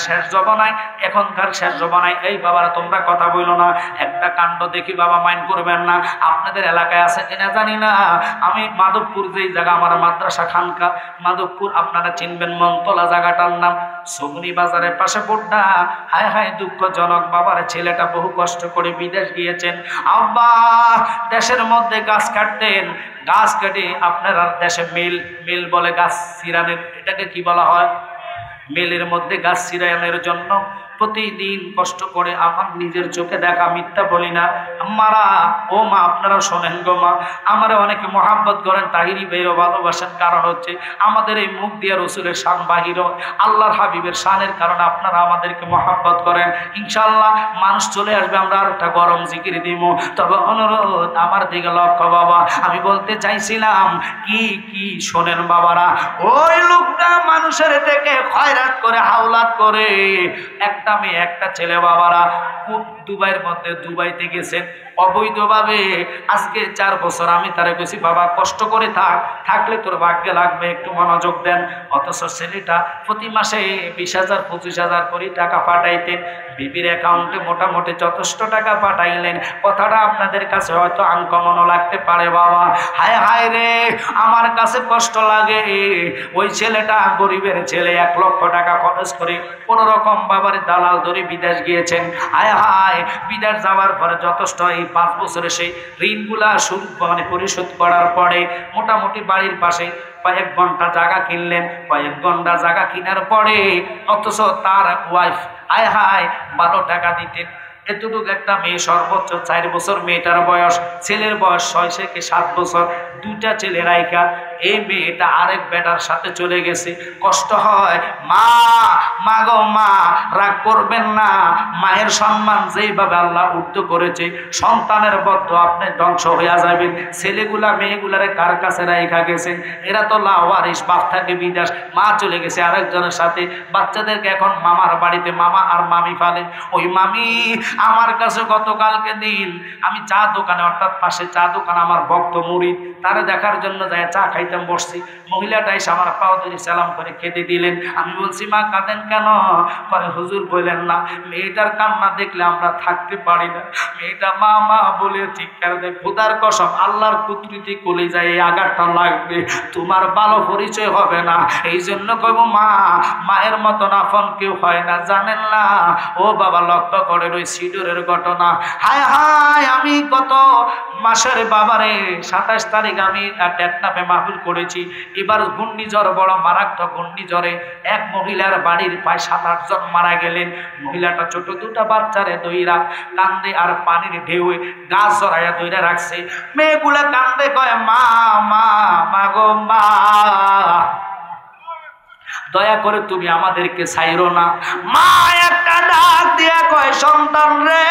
শেষ জমানায় এই বাবারা তোমরা কথা বইলো না, একটা কাণ্ড দেখি বাবা মাইন্ড করবেন না। আপনাদের এলাকায় আছে কিনা জানি না, আমি মাধবপুর যেই জায়গা আমার মাদ্রাসা খানকা মাধবপুর, আপনারা চিনবেন, মনতলা জায়গাটার নাম, সগুনি বাজারের পাশে বোড্ডা। হায় হায় দুঃখজনক, বাবার ছেলেটা বহু কষ্ট করে বিদেশ গিয়েছেন। আব্বা দেশের মধ্যে গাছ কাটতেন, গাছ কেটে আপনারা দেশে মিল বলে গাছ ছিড়ানোর, এটাকে কি বলা হয়? মিলের মধ্যে গাছ ছিড়ানোর জন্য প্রতিদিন কষ্ট করে, আমার নিজের চোখে দেখা, মিথ্যা বলি না। আমারা ও মা আপনারা শোনেন গো মা, আমারা অনেকে মহাব্বত করেন, তাহিরি ভাইও ভালোবাসেন, কারণ হচ্ছে আমাদের এই মুখ দিয়ে রসুলের শান বাহির, আল্লাহর হাবিবের শানের কারণে আপনারা আমাদেরকে মহাব্বত করেন। ইনশাআল্লাহ মানুষ চলে আসবে, আমরা আর একটা গরম জিকির দিব। তবে অনুরোধ আমার দিকে লক্ষ্য বাবা, আমি বলতে চাইছিলাম কি শোনেন বাবারা, ওই লোকটা মানুষের থেকে খয়রাত করে, হাওলাত করে, একটা মেয়ে একটা ছেলে বাবারা দুবাইয়ের মধ্যে দুবাইতে গেছেন অবৈধভাবে। আজকে 4 বছর আমি তারে কইছি বাবা কষ্ট করে থাকলে তোর ভাগ্যে লাগবে, একটু মনোযোগ দেন। অথচ ছেলেটা প্রতি মাসে 20,000 25,000 করে টাকা পাঠাইতেন। বিবির অ্যাকাউন্টে মোটামুটি যথেষ্ট টাকা পাঠাইলেন। কথাটা আপনাদের কাছে হয়তো আনকমনও লাগতে পারে বাবা। হায় হায় রে, আমার কাছে কষ্ট লাগে। ওই ছেলেটা গরিবের ছেলে, 1 লক্ষ টাকা খরচ করে কোনো রকম বাবার দালাল ধরে বিদেশ গিয়েছেন। হায় হায়, বিদেশ যাওয়ার পরে যথেষ্ট এই 5 বছরে সেই ঋণগুলা পরিশোধ করার পরে মোটামুটি বাড়ির পাশে কয়েক ঘন্টা জায়গা কিনলেন। কয়েক ঘন্টা জায়গা কেনার পরে অথচ তার ওয়াইফ হায় হায় 12 টাকা দিতেন। এতটুকু একটা মেয়ে, সর্বোচ্চ 4 বছর মেয়েটার বয়স, ছেলের বয়স 6 থেকে 7 বছর। 2টা ছেলে রাইখা এই মেয়েটা আরেক বেটার সাথে চলে গেছে। কষ্ট হয়। মা গো মা, রাগ করবেন না। মায়ের সম্মান যেইভাবে আল্লাহ উর্ধ করেছে, সন্তানের বদ্ধ আপনি ধ্বংস হইয়া যাবেন। ছেলেগুলা মেয়েগুলারে কার কাছে রাইখা গেছেন? এরা তো লাওয়ারিস, বাপ থাকে বিদেশ, মা চলে গেছে আরেকজনের সাথে। বাচ্চাদেরকে এখন মামার বাড়িতে মামা আর মামি পালে। ওই মামি আমার কাছে গতকালকে দিন আমি চা দোকানে, অর্থাৎ পাশে চা দোকান আমার ভক্ত মুরিদ, তারা দেখার জন্য যায় চা খাইতাম বসছি। মহিলাটা এসে আমার পাও ধরে সালাম করে খেতে দিলেন। আমি বলছি মা কাঁদেন কেন? পরে হুজুর বললেন না, মেয়েটার কান্না দেখলে আমরা থাকতে পারি না। মেয়েটা মা মা বলে চিৎকার দেয়। খোদার কসম, আল্লাহর কুদরতি কোলে যায় এই আঘাতটা লাগবে, তোমার ভালো পরিচয় হবে না। এই জন্য কইব মা, মায়ের মতন আপন কেউ হয় না, জানেন না? ও বাবা, লক্ষ্য করে ওই সিডুরের ঘটনা। হায় হায়, আমি গত মাসের বাবারে 27 তারিখ আমি টেকনাফে মাহফিল করেছি। এবার ঘূর্ণিঝড়, বড় মারাত্মক ঘূর্ণিঝড়ে এক মহিলার বাড়ির প্রায় 7-8 জন মারা গেলেন। মহিলাটা ছোট 2টা বাচ্চারে দইরা কান্দে আর পানির ঢেউয়ে গাছ জড়াইয়া দইরা রাখছে। মেয়েগুলা কান্দে, কয় মা মা মা গো মা, দয়া করে তুমি আমাদেরকে ছাইরো না। মা একটা ডাক দিয়া কয়, সন্তান রে,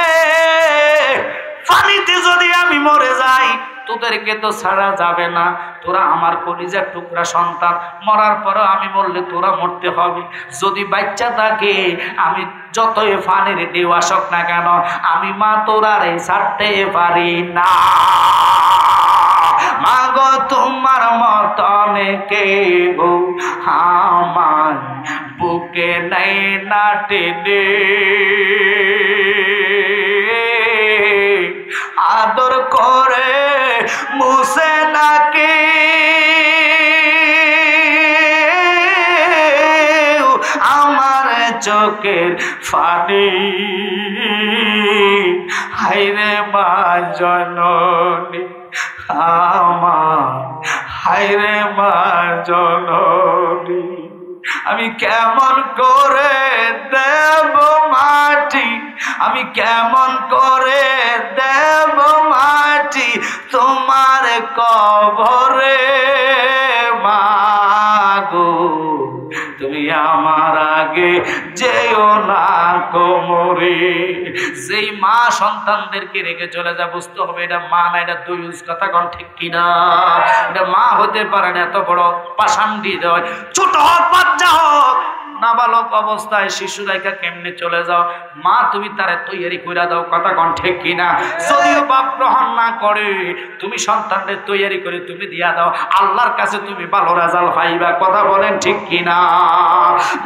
পানিতে যদি আমি মরে যাই তোদেরকে তো ছাড়া যাবে না। তোরা আমার কলিজার টুকরা সন্তান, মরার পরও আমি বললে তোরা মরতে হবে। যদি বাচ্চা থাকে, আমি যতই পানির ঢেউ আসক না কেন, আমি মা তোরারে ছাড়তে পারি না। মাগো তোমার মতন কেউ আমার বুকে নেই না টেনে, আদর করে মুছে নাকি আমার চোখের পানি। হায়রে মা জননী আমার, হায়রে মা জননী, আমি কেমন করে দেব মাটি, আমি কেমন করে দেব মাটি তোমার কবরে। মাগো তুমি আমার আগে যেও না কোমরে। যেই মা সন্তানদেরকে রেখে চলে যায়, বুঝতে হবে এটা মা না, এটা দুইউজ। কথা কোন ঠিক কিনা? এটা মা হতে পারে না, এত বড় পাষাণ্ডি দেয়। ছোট হোক বাচ্চা হোক, নাবালক অবস্থায় শিশু রেখা কেমনে চলে যাও? মা তুমি তারে তৈরি করে দাও। কথা কোন ঠিক কিনা? যদিও বাপ গ্রহণ না করে, তুমি সন্তানদের তৈরি করে তুমি দিয়া দাও, আল্লাহর কাছে তুমি ভালো রেজাল্ট পাইবা। কথা বলেন ঠিক কিনা?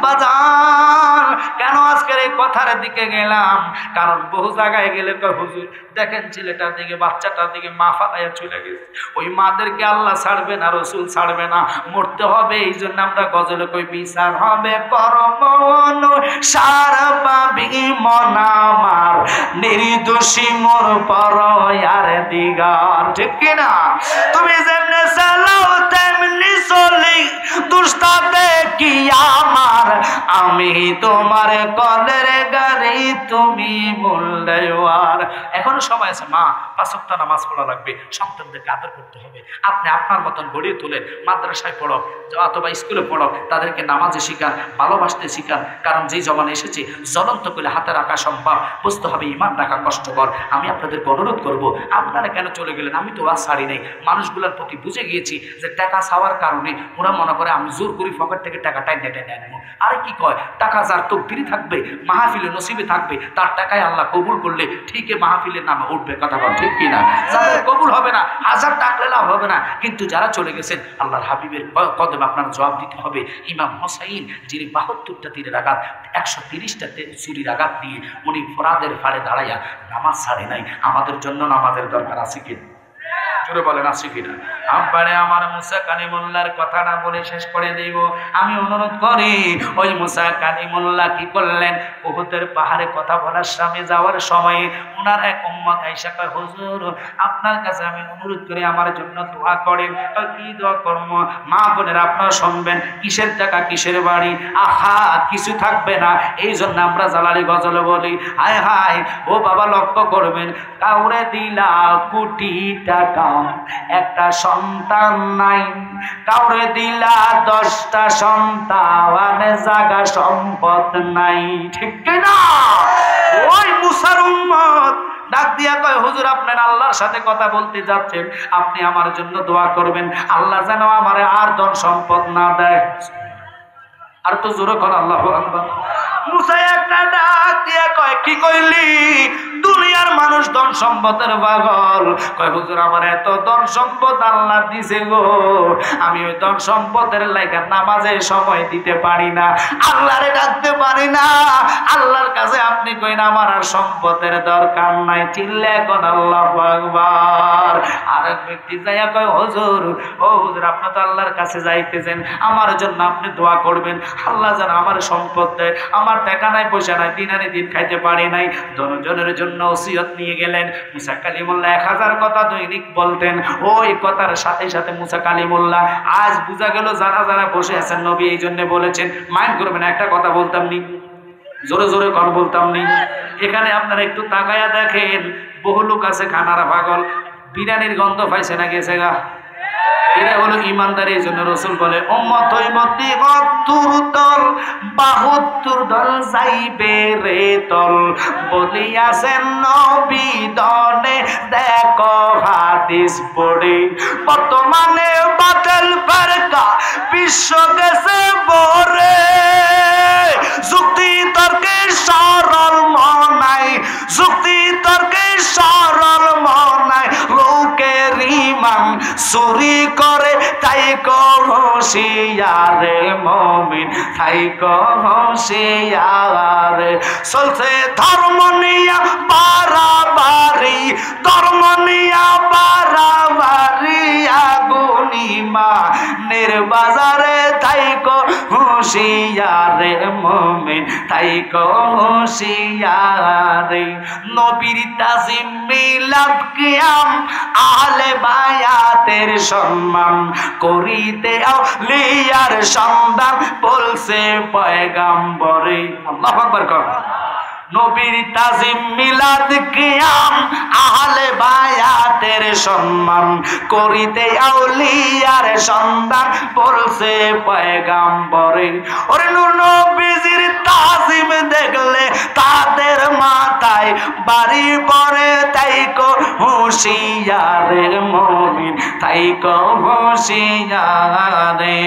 বাজান, কেন আজকের এই কথার দিকে গেলাম? কারণ বহু জায়গায় গেলে হুজুর দেখেন ছেলেটার দিকে, বাচ্চাটার দিকে মা ফালাইয়া চলে গেছে। ওই মাদেরকে আল্লাহ ছাড়বে না, রসুল ছাড়বে না, মরতে হবে। এই জন্য আমরা গজলে কই, বিচার হবে পরমন সার পাবি মন আমার, নির্দোষী মোর পরয়ার দিগার। ঠিক কিনা? তুমি যেমনে চালাও তেমনি চলি, দুষ্টাতে কি আমার, আমি তোমার কলের গাড়ি, তুমি মূল্যওয়ার। এখনো সময় আছে মা, 5 ওয়াক্ত নামাজ পড়া লাগবে, সন্তানদেরকে আদর করতে হবে। আপনি আপনার মতন গড়িয়ে তোলেন, মাদ্রাসায় পড়ো অথবা স্কুলে পড়ো, তাদেরকে নামাজে শিখান, ভালোবাসতে শিখান। কারণ যেই জবান এসেছে জ্বলন্ত করে হাতে রাখা সম্ভব, বুঝতে হবে ইমান রাখা কষ্টকর। আমি আপনাদেরকে অনুরোধ করব, আপনারা কেন চলে গেলেন? আমি তো আর ছাড়ি নেই। মানুষগুলোর প্রতি বুঝে গিয়েছি যে টাকা চাওয়ার কারণে ওরা মনে করে আমি জোর করি পকেট থেকে টাকা টাইনে টেনে আনবো। আরে কি কয়, টাকা যার তকদিরে থাকবে, মাহফিলে নসিবে থাকবে, তার টাকায় আল্লাহ কবুল করলে ঠিকই মাহফিলের নামে উঠবে। কথা বল ঠিক কিনা? যাদের কবুল হবে না, হাজার টাকলে লাভ হবে না, কিন্তু যারা চলে গেছেন আল্লাহর হাবিবের কদমে আপনার জবাব দিতে হবে। ইমাম হোসাইন যিনি 72টা তীরের আঘাত, 130টা চুরির আঘাত দিয়ে উনি ফরাদের ফাড়ে দাঁড়াইয়া নামাজ ছাড়ে নাই। আমাদের জন্য নামাজের দরকার আছে কি? জোরে বলেন আছে কিনা? আব্বারে আমার মুসা কালিমুল্লাহর কথাটা বলে শেষ করে দিব। আমি অনুরোধ করি, ওই মুসা কালিমুল্লাহ কি করলেন, উহুদের পাহাড়ে কথা বলার সামনে যাওয়ার সময় ওনার এক উম্মত আয়েশা কয়, হুজুর আপনার কাছে আমি অনুরোধ করি আমার জন্য দোয়া করেন। কি দোয়া করব? মা বোনেরা আপনারা শুনবেন, কিসের টাকা কিসের বাড়ি, আহা কিছু থাকবে না, এই জন্য আমরা জালালি গজল বলি, হায় হায় ও বাবা লক্ষ্য করবেন, কাউরে দিলা কোটি টাকা একটা সন্তান নাই, কাউরে দিলা 10টা সন্তান জাগা সম্পদ নাই, ঠিক না? ওই মুসার উম্মত ডাক দিয়া কয়, হুজুর আপনার আল্লাহর সাথে কথা বলতে যাচ্ছেন, আপনি আমার জন্য দোয়া করবেন আল্লাহ যেন আমারে আর ধন সম্পদ না দেয়। আর তো জোরে কর আল্লাহু আকবার। মুসা একটা ডাক দিয়া কয়, কি কইলি? দুনিয়ার মানুষ ধন সম্পদের পাগল। কয় হুজুর আমার এত ধন সম্পদ আল্লাহ দিছে গো, আমি ওই ধন সম্পদের লাইগা নামাজে সময় দিতে পারি না, আল্লাহরে ডাকতে পারি না। আল্লাহর কাছে আপনি কইন আমার আর সম্পদের দরকার নাই, চিল্লে এখন আল্লাহু আকবার। আরেক ব্যক্তি যাইয়া কয়, হুজুর ও হুজুর আপনি তো আল্লাহর কাছে যাইতেছেন, আমার জন্য আপনি দোয়া করবেন আল্লাহ যেন আমার সম্পদ দেয়, আমার টাকা নাই পয়সা নাই, দিন আনি দিন খাইতে পারি নাই। জনজনের জন্য ওসিয়ত নিয়ে গেলেন। মুসা কালিমুল্লাহ 1000 কথা দৈনিক বলতেন। ওই কথার সাথে সাথে মুসা কালিমুল্লাহ আজ বুঝা গেল যারা যারা বসে আছেন নবী এই জন্য বলেছেন, মাইন্ড করবেন একটা কথা বলতাম নি, জোরে জোরে কর বলতাম নি। এখানে আপনারা একটু তাকায়া দেখেন, বহু লোক আছে খানারা পাগল, বিরিয়ানির গন্ধ পাইছে না গেছে গা, এরা হলো ইমানদার। এই জন্য রসুল বলে উম্মত হইমতি ৭০ দল ৭২ দল যাইবে রে তল, বলিয়াছেন নবী দনে দেখো হাদিস পড়ে। বর্তমানে বাতিল ফেরকা বিশ্ব গেছে বরে, যুক্তি তর্কে সরল মনাই, যুক্তি তর্কে সরল মনাই, লোকের ইমান চুরি করে তাই হুঁশিয়ারে মুমিন, তাই হুঁশিয়ারে। চলছে ধর্ম নিয়া বাড়াবাড়ি, ধর্ম নিয়া বাড়াবাড়ি, আগুনিমা নির্বাজারে তাই হুঁশিয়ারে মুমিন, তাই হুঁশিয়ারে। নবীর তাজিম মিলাদ কিয়াম আহলে বায়াতের সম্মান করিতে আউলিয়ার সন্ধান বলছে পয়গাম্বরে। আল্লাহু আকবার কর। নবীর তাজিম মিলাদ কিয়াম আহলে বায়াতের সম্মান করিতে আউলিয়ার সন্ধান বলছে পয়গাম্বরে। ওরে নবীজির তাজিম দেখলে তাদের মাথায় বাড়ি পড়ে, তাই হুঁশিয়ারে মুমিন, তাই হুঁশিয়ারে।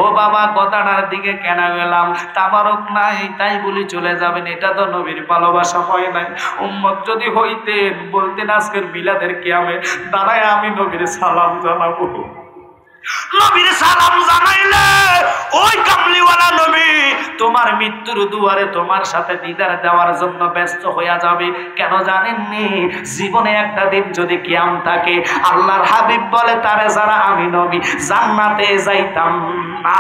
ও বাবা কথাটার দিকে কেন গেলাম? তাবারক নাই তাই বলি চলে যাবেন, এটা তো নবীর ভালোবাসা হয় নাই। উম্মত যদি হইতেন বলতেন আজকের মিলাদের কিয়ামে দাঁড়ায় আমি নবীর সালাম জানাবো। নবীর সালাম জানাইলে ওই কামলিওয়ালা নবী তোমার মৃত্যুর দুয়ারে তোমার সাথে দিদার দেওয়ার জন্য ব্যস্ত হইয়া যাবে। কেন জানেননি? জীবনে একটা দিন যদি কিয়াম থাকে, আল্লাহর হাবিব বলে তারে যারা আমি নবী জান্নাতে যাইতাম না।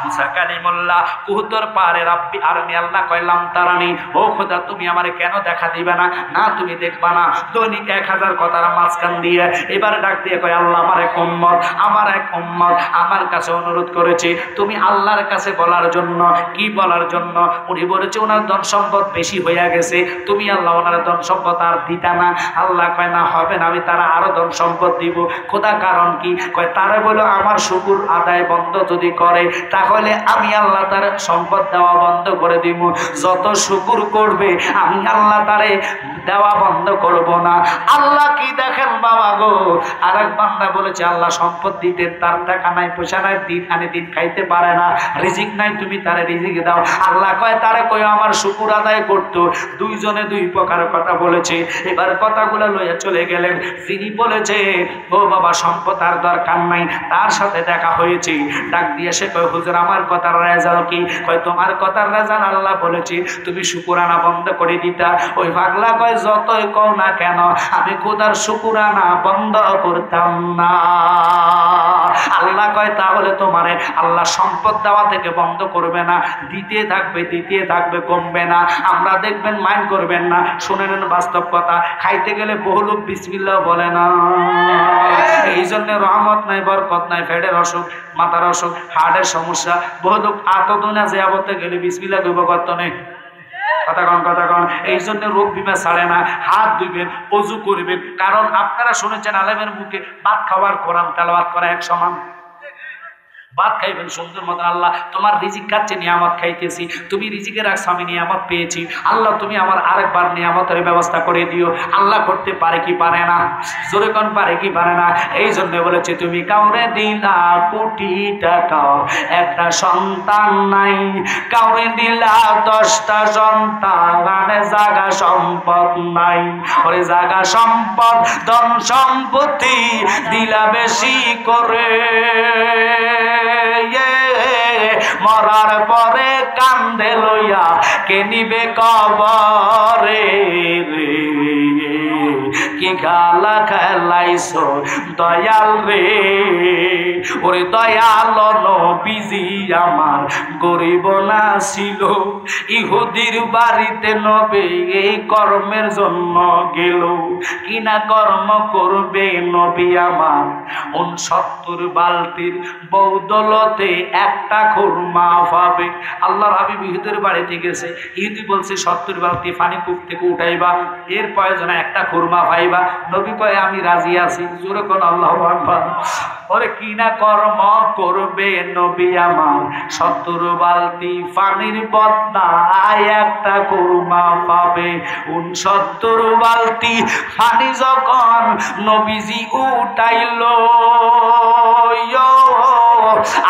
মুসা কালিমুল্লাহ কুহুতর পারে রাব্বি আরনি, আল্লাহ কইলাম তারানি, ও খোদা তুমি আমারে কেন দেখা দিবে না? না তুমি দেখবা না। দৈনিক 1000 কথার মাঝখান দিয়ে এবার ডাক দিয়ে কয়, আল্লাহ আমার এক উম্মত, আমার এক উম্মত আমার কাছে অনুরোধ করেছে তুমি আল্লাহর কাছে বলার জন্য। কি বলার জন্য? উনি বলেছে ওনার ধন সম্পদ বেশি হইয়া গেছে, তুমি আল্লাহ ওনার ধন সম্পদ আর দিতা না। আল্লাহ কয় না হবে না, আমি তারা আরো ধন সম্পদ দিব। খোদা কারণ কি? কয় তারা বলো আমার শুকুর আদায় বন্ধ যদি করে তাহলে তাহলে আমি আল্লাহ তার সম্পদ দেওয়া বন্ধ করে দিব। যত শুকর করবে আমি আল্লাহ তারে দেওয়া বন্ধ করব না। আল্লাহ কি দেখেন বাবা গো, আরেক বান্দা বলেছে আল্লাহ সম্পদ দিতে, তার টাকা নাই পয়সা নাই, দিন আনে দিন খাইতে পারে না, রিজিক নাই, তুমি তারে রিজিক দাও। আল্লাহ কয় তারে কই আমার শুকর আদায় করতো। দুইজনে দুই প্রকার কথা বলেছে। এবার কথাগুলো লইয়া চলে গেলেন। যিনি বলেছে ও বাবা সম্পদ আর দরকার নাই, তার সাথে দেখা হয়েছে। ডাক দিয়ে সে কয় হুজুর আমার কথার রেজাল্ট কি? কয় তোমার কথার রেজাল্ট আল্লাহ বলেছে তুমি শুকরানা বন্ধ করে দিতা। ওই পাগলা কয় যতই কও না কেন আমি খোদার শুকরানা বন্ধ করতাম না। আল্লাহ কয় তাহলে তোমারে আল্লাহ সম্পদ দেওয়া থেকে বন্ধ করবে না, দিতে থাকবে, কমবে না। আমরা দেখবেন মাইন্ড করবেন না, শুনে নেন বাস্তব কথা। খাইতে গেলে বহু লোক বিসমিল্লাহ বলে না, এই জন্য রহমত নাই, বরকত নাই, পেটের অসুখ, মাথার অসুখ, হার্টের সমস্যা। বহু লোক আতদনা যে আবতে গেলে বিসমিল্লাহ কইব কত নেই, কথা কন। এই জন্য রোগ বিমা ছাড়ে না। হাত ধুইবেন, অজু করবেন। কারণ আপনারা শুনেছেন আলেমের মুখে ভাত খাওয়ার কোরআন তেলাওয়াত করা এক সমান। ভাত খাইবেন সুন্দর মতো, আল্লাহ তোমার রিজিক খাচ্ছে, নিয়ামত খাইতেছি, তুমি রিজিকে রাখছো, আমি নিয়ামত পেয়েছি, আল্লাহ তুমি আমার আরেকবার নিয়ামতের ব্যবস্থা করে দিও। আল্লাহ করতে পারে কি পারে না? জোরে কোন পারে কি পারে না? এই জন্য বলেছে তুমি কাউরে দিলা কোটি টাকা, একটা সন্তান নাই, কাউরে দিলা 10টা সন্তান, জাগা সম্পদ নাই। ওরে জাগা সম্পদ ধন সম্পত্তি দিলা বেশি করে, মরার পরে কান্দে লইয়া কে নিবে কবরে রে, কি খেলা খেলাইছো দয়াল রে। ওরে দয়াল নবীজি আমার গরিব না ছিল, ইহুদির বাড়িতে নবী এই কর্মের জন্য গেল, কিনা কর্ম করবে নবী আমার 69 বালতির বৌদলতে একটা খুরমা পাবে। আল্লাহর হাবিব ইহুদির বাড়িতে গেছে, ইহুদি বলছে 70 বালতি পানি কূপ থেকে উঠাইবা, এর প্রয়োজনে একটা খুরমা পাইবা। নবী কয় আমি রাজি আছি। জোরে কোন আল্লাহু আকবার। ওরে কিনা কর্ম করবে নবী আমার 70 বালতি পানির বদলায় একটা খুরমা পাবে। 69 বালতি পানি যখন নবীজি উঠাইল,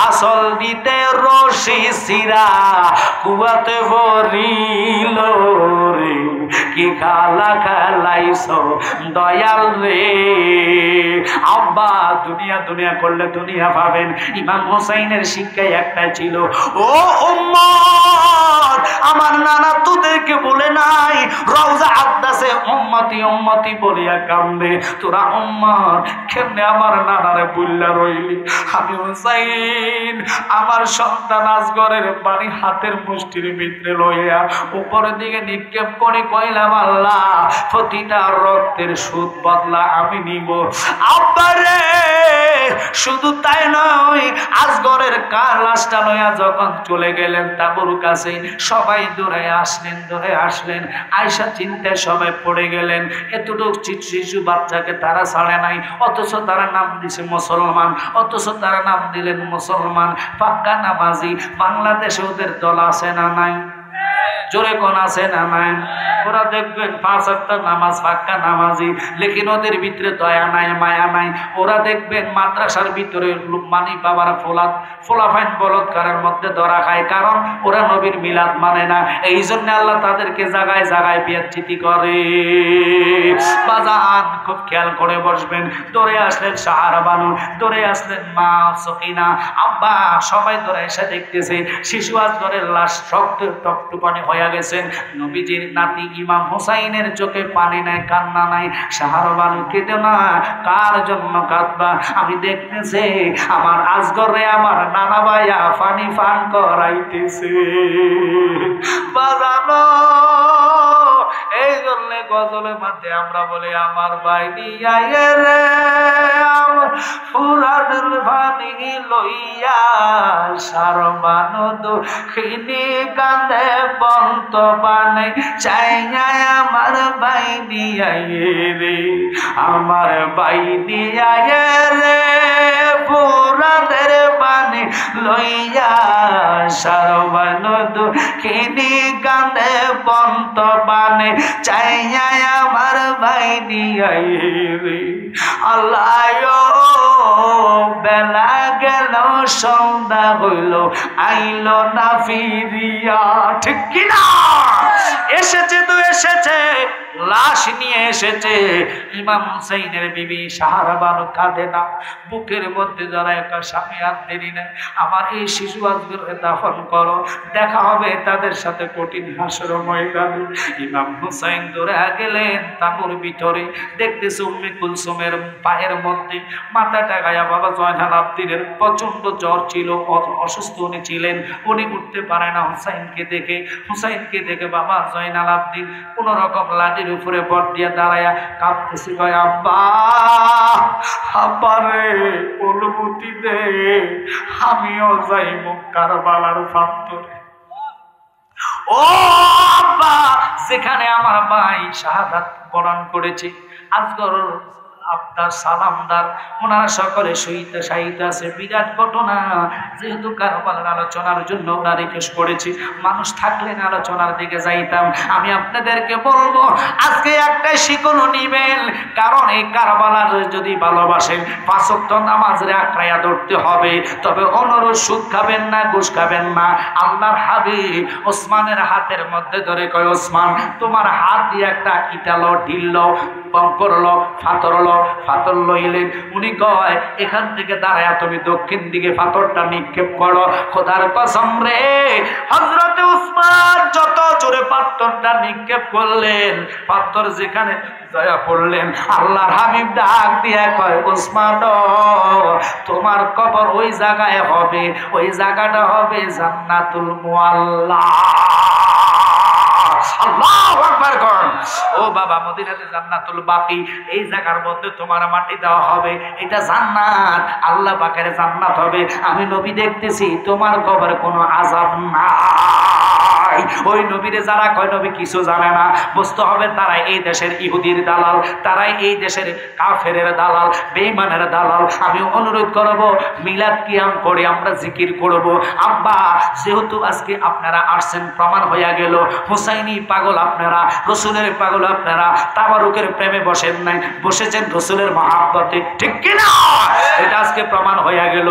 আসল দিতে রশি সিরা কুয়াতে ভরিল রে, কি খেলা খেলাইছো দয়াল রে। আব্বা দুনিয়া করলে দুনিয়া পাবেন। ইমাম হোসাইনের শিক্ষায় একটাই ছিল, ও উম্মত আমার নানা তোদেরকে বলে নাই রওজা আদাসে উম্মতি বলিয়া কান্দে, তোরা উম্মত কেমনে আমার নানারে বললা রইলি। আমি হোসাইন আমার সন্তান আজগরের বাড়ি হাতের মুষ্টির ভিতরে লইয়া উপরের দিকে নিক্ষেপ করে কইলাম আল্লাহ প্রতিটা রক্তের সুদ বদলা আমি নিব। আব্বারে শুধু তাই নয়, আজগরের লাশটা লইয়া যখন চলে গেলেন তাবুর কাছে, সবাই দৌড়ে আসলেন। আয়সা চিন্তায় সবাই পড়ে গেলেন। এতটুকু শিশু বাচ্চাকে তারা ছাড়ে নাই, অথচ তারা নাম দিছে মুসলমান, অথচ তারা নাম দিলেন মুসলমান, পাক্কা নামাজি। বাংলাদেশে ওদের দল আছে না নাই? জোরে কোন আছে না নাই? ওরা দেখবেন 5 ওয়াক্ত নামাজ পাক্কা নামাজি, লেকিন ওদের ভিতরে দয়া নাই, মায়া নাই। ওরা দেখবেন মাদ্রাসার ভিতরে লুকমানি বাবারা ফোলাফাইন বলৎকারের মধ্যে ধরা খায়, কারণ ওরা নবীর মিলাদ মানে না। এই জন্য আল্লাহ তাদেরকে জায়গায় জায়গায় বিয়াচ্ছিতি করে। বাজান খুব খেয়াল করে বসবেন। দৌড়ে আসলেন সাহারা বানু, দৌড়ে আসলেন মা সকিনা, আব্বা সবাই দৌড়ে এসে দেখতেছে শিশু আজগরের লাশ রক্তের টকটুপানি হয়ে গেছেন। নবীজির নাতি ইমাম হোসাইনের চোখে পানি নাই, কান্না নাই। সাহারা বানু কেঁদে না, কার জন্য কাঁদবা? আমি দেখতেছে আমার আজগরে আমার নানা ভাইয়া পানি পান করাইতেছে। বাজানো এই জন্য গজলের মধ্যে আমরা বলি আমার ভাই নিয়া রে ফুরানের পানি লইয়া সারবানো দুঃখিনী কান্দে বন্ত বানে চাইয়া আমার ভাই নিয়া রে, আমার ভাই নিয়া রে পুরা আমাদের বাণী লইয়া সর্বনদু কিনি কান্দে পন্ত বানে চাইয়া আমার ভাই নিয়াইরি আল্লাহ বেলা গেল সন্ধ্যা হইল আইল না ফিরিয়া ঠিক কিনা এসেছে তো এসেছে লাশ নিয়ে এসেছে ইমাম হুসাইনের বিবি শাহরবানু কাঁদে না বুকের মধ্যে যারা একা স্বামী আর দেরি নেই আমার এই শিশু আজকে দাফন করো দেখা হবে তাদের সাথে কঠিন হাসর ময়দানে ইমাম হুসাইন দৌড়ে গেলেন তাঁবুর ভিতরে দেখতেছে উম্মে কুলসুমের পায়ের মধ্যে মাথাটা গায়া বাবা জয়নাল আবদিনের প্রচন্ড জ্বর ছিল অসুস্থ উনি ছিলেন উনি উঠতে পারে না হুসাইনকে দেখে বাবা জয়নাল আবদিন কোন রকম লাঠির উপরে পর দিয়ে দাঁড়ায়া কাঁপতেছি কয় আব্বা আব্বা রে অনুমতি দে আমিও যাইব কারবালার প্রান্তরে ও আব্বা যেখানে আমার ভাই শাহাদাত বরণ করেছে আজগর আপনার সালামদার ওনারা সকলে শহীদ আছে বিরাট ঘটনা যেহেতু কারবালার আলোচনার জন্য ওরা রিকোয়েস্ট করেছি মানুষ থাকলে আলোচনার দিকে যাইতাম আমি আপনাদেরকে বলবো আজকে একটা শিকল নিবেন কারণ এই কারবালার যদি ভালোবাসেন 5 ওয়াক্ত নামাজে আঁকড়াইয়া ধরতে হবে তবে অনুরোধ সুদ খাবেন না ঘুষ খাবেন না আল্লাহর হাবিব ওসমানের হাতের মধ্যে ধরে কয় ওসমান তোমার হাত দিয়ে একটা ইটালো ঢিললো করলো ফাতর লইলেন উনি কয় এখান থেকে দাঁড়ায় তুমি দক্ষিণ দিকে পাথরটা নিক্ষেপ করো খোদার কসম রে হযরতে উসমান যত জোরে পাথরটা নিক্ষেপ করলেন পাথর যেখানে জয়া পড়লেন আল্লাহর হাবিব ডাক দিয়া কয় ওসমান তোমার কবর ওই জায়গায় হবে ওই জায়গাটা হবে জান্নাতুল মুআল্লা আল্লাহু আকবার কোন ও বাবা মদিনাতে জান্নাতুল বাকি এই জায়গার মধ্যে তোমার মাটি দেওয়া হবে এটা জান্নাত আল্লাহ পাকের জান্নাত হবে আমি নবী দেখতেছি তোমার কবরে কোনো আযাব নাই ওই নবীরে যারা কয় নবী কিছু জানে না বুঝতে হবে তারাই এই দেশের ইহুদির দালাল তারাই এই দেশের কাফেরের দালাল বেঈমানের দালাল আমি অনুরোধ করব মিলাদ কিয়াম করে আমরা জিকির করব আব্বা যেহেতু আজকে আপনারা আসছেন প্রমাণ হয়ে গেল হুসাইনি পাগল আপনারা রসুলের পাগল আপনারা তাবারুকের প্রেমে বসেন নাই বসেছেন রসুলের মহব্বতে ঠিক কিনা এটা আজকে প্রমাণ হয়ে গেল